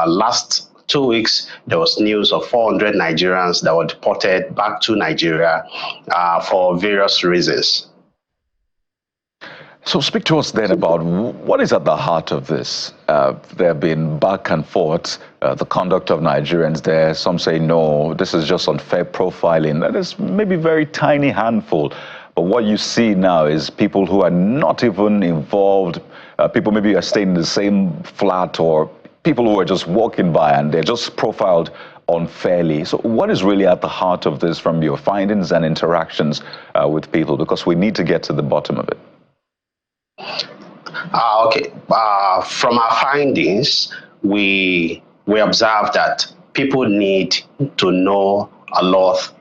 Last 2 weeks, there was news of 400 Nigerians that were deported back to Nigeria for various reasons. So speak to us then about what is at the heart of this. There have been back and forth, the conduct of Nigerians there. Some say, no, this is just unfair profiling. That is maybe very tiny handful. But what you see now is people who are not even involved, people maybe are staying in the same flat, or people who are just walking by and they're just profiled unfairly. So what is really at the heart of this from your findings and interactions with people? Because we need to get to the bottom of it. Okay. From our findings, we observe that people need to know a lot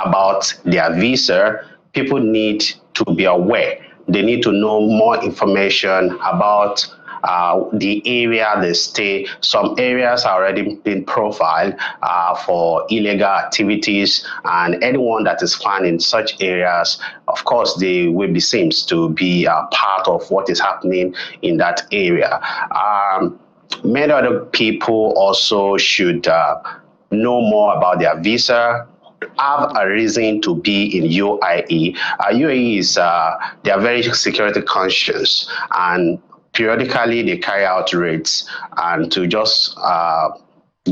about their visa. People need to be aware. They need to know more information about the area they stay. Some areas are already been profiled for illegal activities, and anyone that is found in such areas, of course, they will be seems to be part of what is happening in that area. Many other people also should know more about their visa, have a reason to be in UAE. UAE is they are very security conscious, and periodically they carry out raids and to just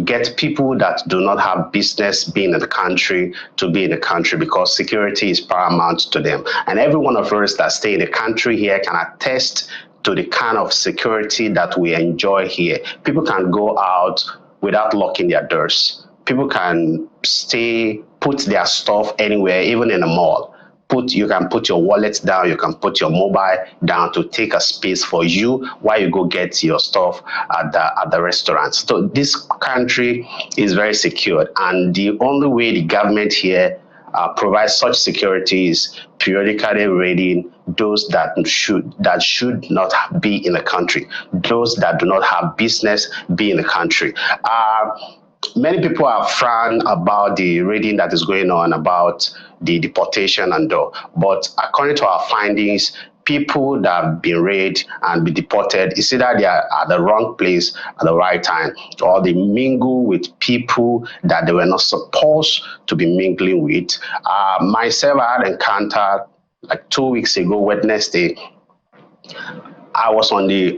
get people that do not have business being in the country to be in the country, because security is paramount to them. And every one of us that stay in the country here can attest to the kind of security that we enjoy here. People can go out without locking their doors. People can put their stuff anywhere, even in a mall. You can put your wallet down, you can put your mobile down to take a space for you while you go get your stuff at the restaurant. So this country is very secure, and the only way the government here provides such security is periodically raiding those that should not be in the country, those that do not have business be in the country. Many people have frowned about the raiding that is going on, about the deportation and all. But according to our findings, people that have been raided and be deported, it's either they are at the wrong place at the right time, or they mingle with people that they were not supposed to be mingling with. Myself, I had encountered like 2 weeks ago, Wednesday. I was on the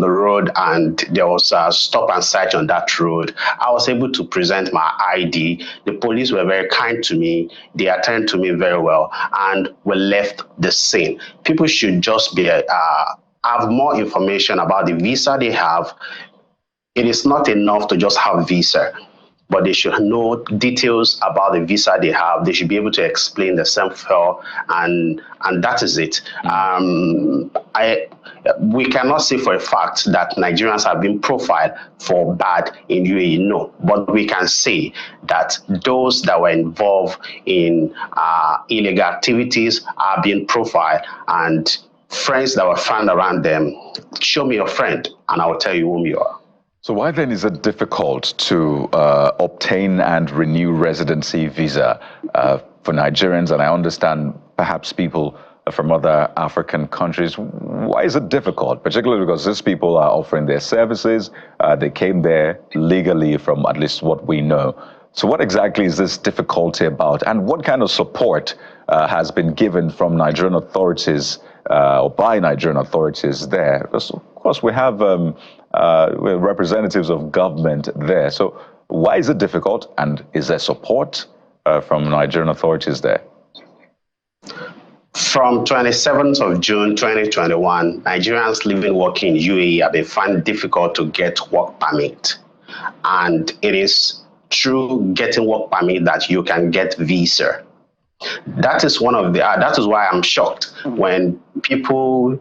road, and there was a stop and search on that road. I was able to present my ID. The police were very kind to me. They attended to me very well, and we left the scene. People should just be have more information about the visa they have. It is not enough to just have visa, but they should know details about the visa they have. They should be able to explain themselves, and that is it. We cannot say for a fact that Nigerians have been profiled for bad in UAE, no. But we can say that those that were involved in illegal activities are being profiled, and friends that were found around them, show me your friend and I will tell you whom you are. So why then is it difficult to obtain and renew residency visa for Nigerians? And I understand perhaps people from other African countries. Why is it difficult? Particularly because these people are offering their services. They came there legally from at least what we know. So what exactly is this difficulty about? And what kind of support has been given from Nigerian authorities or by Nigerian authorities there? Because of course we have representatives of government there. So why is it difficult? And is there support from Nigerian authorities there? From 27th of June 2021, Nigerians living working in UAE have been found difficult to get work permit. And it is through getting work permit that you can get visa. That is one of the that is why I'm shocked when people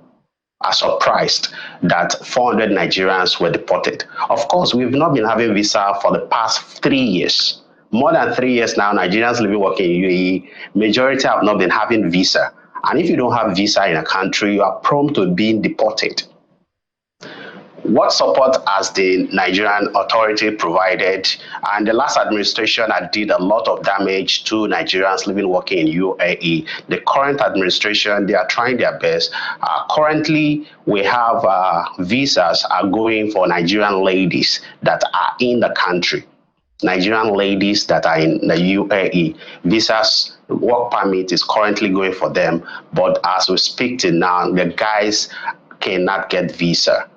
are surprised that 400 Nigerians were deported. Of course, we've not been having visa for the past 3 years. More than 3 years now, Nigerians living working in UAE, majority have not been having visa. And if you don't have visa in a country, you are prone to being deported. what support has the Nigerian authority provided? And the last administration had did a lot of damage to Nigerians living, working in UAE. The current administration, they are trying their best. Currently, we have visas are going for Nigerian ladies that are in the country. Nigerian ladies that are in the UAE, visas, work permit is currently going for them. But as we speak to now, the guys cannot get visa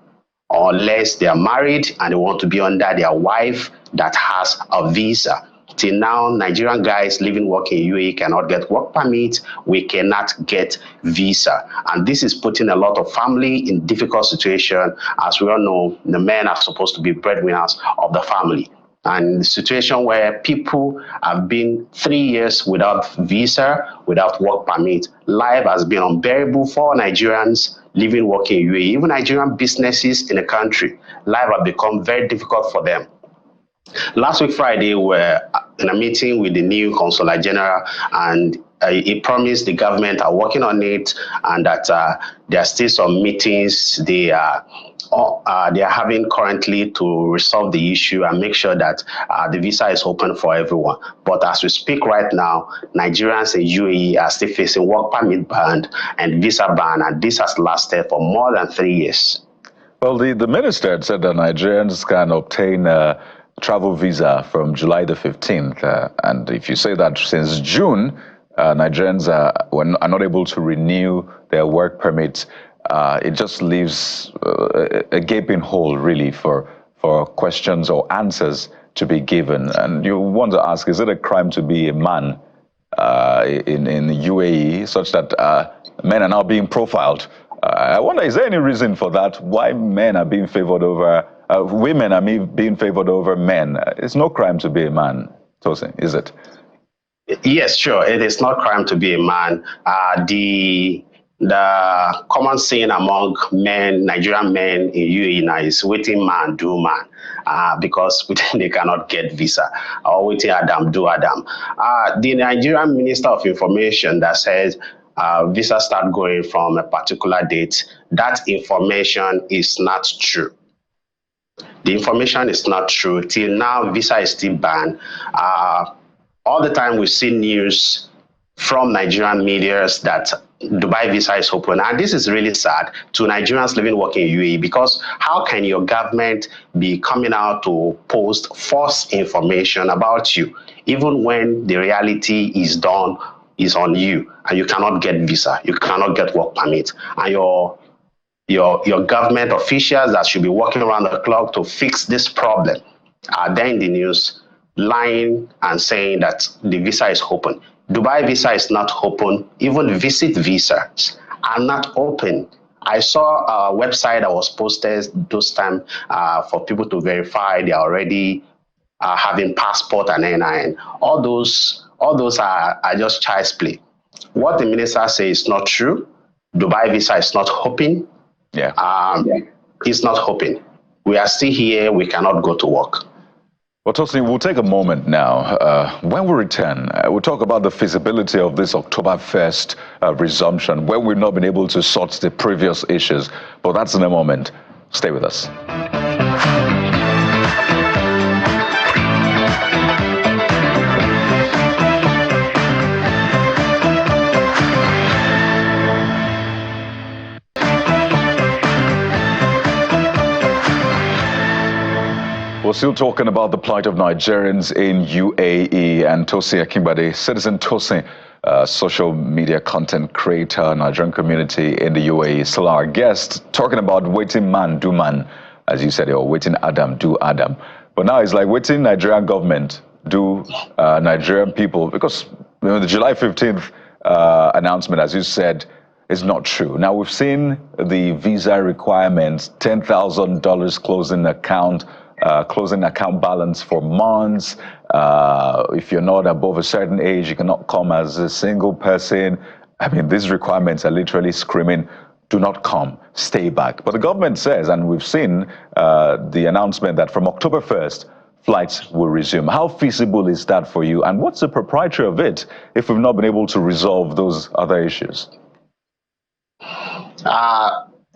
unless they are married and they want to be under their wife that has a visa. Till now, Nigerian guys living, working in UAE cannot get work permit. We cannot get visa. And this is putting a lot of family in difficult situation. As we all know, the men are supposed to be breadwinners of the family. And the situation where people have been 3 years without visa, without work permit, life has been unbearable for Nigerians living, working in UAE. Even Nigerian businesses in the country, life has become very difficult for them. Last week, Friday, we were in a meeting with the new Consular General, and he promised the government are working on it, and that there are still some meetings they are having currently to resolve the issue and make sure that the visa is open for everyone. But as we speak right now, Nigerians in UAE are still facing work permit ban and visa ban, and this has lasted for more than 3 years. Well, the minister had said that Nigerians can obtain travel visa from July the 15th. And if you say that since June, Nigerians are not able to renew their work permits, it just leaves a gaping hole, really, for questions or answers to be given. And you want to ask, is it a crime to be a man in the UAE, such that men are now being profiled? I wonder, is there any reason for that? Why men are being favored over women are being favored over men? It's no crime to be a man, Tosin, is it? Yes, sure. It is not crime to be a man. The common saying among men, Nigerian men in UAE now is waiting man, do man, because they cannot get visa, or waiting Adam, do Adam. The Nigerian Minister of Information that says visa start going from a particular date, that information is not true. The information is not true. Till now, visa is still banned. All the time we see news from Nigerian media that Dubai visa is open. And this is really sad to Nigerians living, working in UAE, because how can your government be coming out to post false information about you, even when the reality is on you, and you cannot get visa, you cannot get work permit, and your government officials that should be working around the clock to fix this problem are there in the news lying and saying that the visa is open. Dubai visa is not open. Even visit visas are not open. I saw a website that was posted those time for people to verify they are already having passport and NIN. All those are just child's play. What the minister says is not true. Dubai visa is not open. It's not open. We are still here. We cannot go to work. Well, Tosin, we'll take a moment now. When we return, we'll talk about the feasibility of this October 1st resumption, where we've not been able to sort the previous issues. But that's in a moment. Stay with us. We're still talking about the plight of Nigerians in UAE, and Tosin Akingbade, citizen Tosin, social media content creator, Nigerian community in the UAE, still our guest, talking about waiting man, do man, as you said, or waiting Adam, do Adam. But now it's like waiting Nigerian government, do Nigerian people, because the July 15th announcement, as you said, is not true. Now we've seen the visa requirements, $10,000 closing account balance for months. If you're not above a certain age, you cannot come as a single person. I mean, these requirements are literally screaming, do not come, stay back. But the government says, and we've seen the announcement that from October 1st, flights will resume. How feasible is that for you? And what's the proprietary of it if we've not been able to resolve those other issues?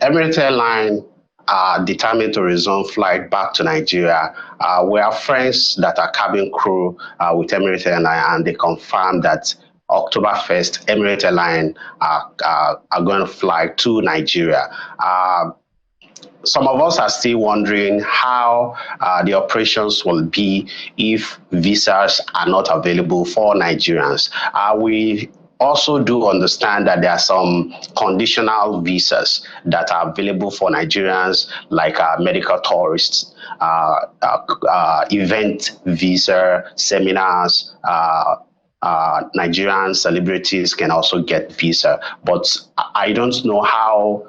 Emirates Airline are determined to resume flight back to Nigeria. We have friends that are cabin crew with Emirates Airline, and they confirm that October 1st, Emirates Airline are going to fly to Nigeria. Some of us are still wondering how the operations will be if visas are not available for Nigerians. We also do understand that there are some conditional visas that are available for Nigerians, like medical tourists, event visa, seminars, Nigerian celebrities can also get visa. But I don't know how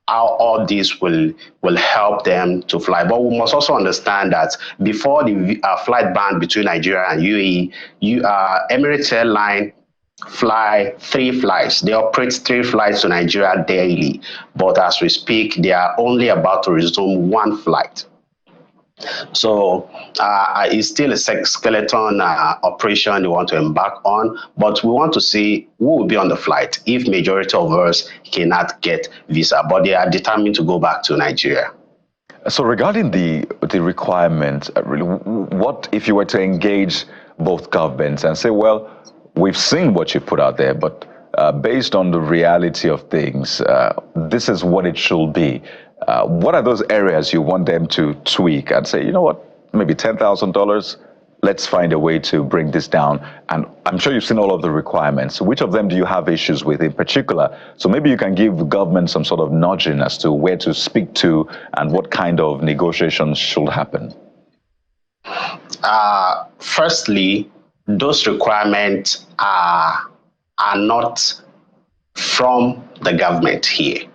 all this will help them to fly. But we must also understand that before the flight ban between Nigeria and UAE, Emirates Airline fly 3 flights. They operate 3 flights to Nigeria daily. But as we speak, they are only about to resume 1 flight. So it's still a skeleton operation they want to embark on, but we want to see who will be on the flight if majority of us cannot get visa, but they are determined to go back to Nigeria. So regarding the requirements, really, what if you were to engage both governments and say, well, we've seen what you put out there, but based on the reality of things, this is what it should be. What are those areas you want them to tweak and say, you know what, maybe $10,000, let's find a way to bring this down? And I'm sure you've seen all of the requirements. Which of them do you have issues with in particular? So maybe you can give the government some sort of nudging as to where to speak to and what kind of negotiations should happen. Firstly, those requirements are not from the government here.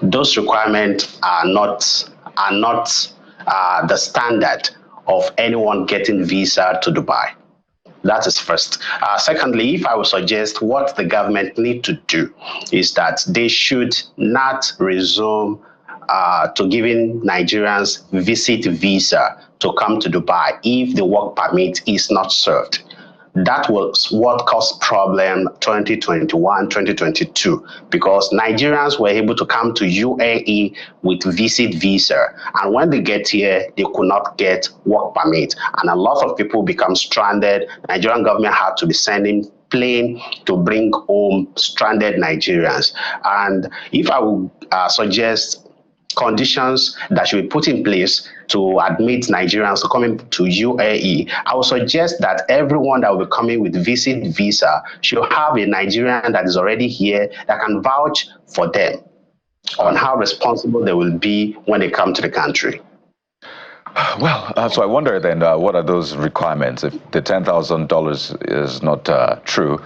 Those requirements are not the standard of anyone getting visa to Dubai. That is first. Secondly, if I would suggest what the government need to do is that they should not resume to giving Nigerians visit visa to come to Dubai if the work permit is not served. That was what caused problem 2021, 2022, because Nigerians were able to come to UAE with visit visa. And when they get here, they could not get work permit. And a lot of people become stranded. Nigerian government had to be sending plane to bring home stranded Nigerians. And if I would suggest conditions that should be put in place to admit Nigerians to coming to UAE, I would suggest that everyone that will be coming with visit visa should have a Nigerian that is already here that can vouch for them on how responsible they will be when they come to the country. Well, so I wonder then, what are those requirements? If the $10,000 is not true,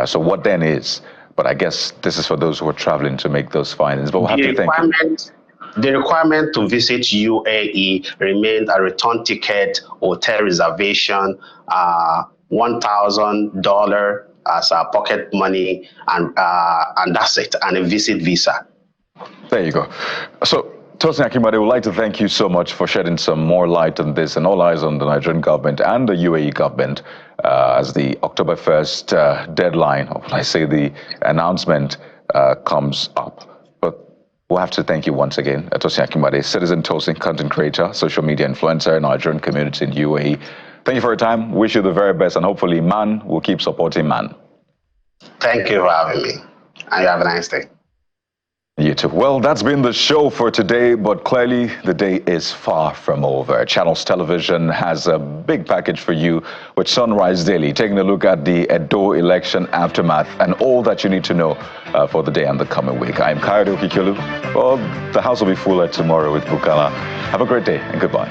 so what then is? But I guess this is for those who are traveling to make those findings. But we'll have to think. The requirement to visit UAE remained a return ticket, hotel reservation, $1,000 as a pocket money, and that's it, and a visit visa. There you go. So, Tosin Akinbade, would like to thank you so much for shedding some more light on this and all eyes on the Nigerian government and the UAE government as the October 1st deadline, or when I say the announcement comes up. We'll have to thank you once again, Tosin Akinbade, citizen Tosin, content creator, social media influencer, Nigerian community in UAE. Thank you for your time. Wish you the very best, and hopefully man will keep supporting man. Thank you for having me, and you have a nice day. You too. Well, that's been the show for today, but clearly the day is far from over. Channels Television has a big package for you with Sunrise Daily, taking a look at the Edo election aftermath and all that you need to know for the day and the coming week. I'm Itodo. Well, the house will be fuller tomorrow with Bukala. Have a great day and goodbye.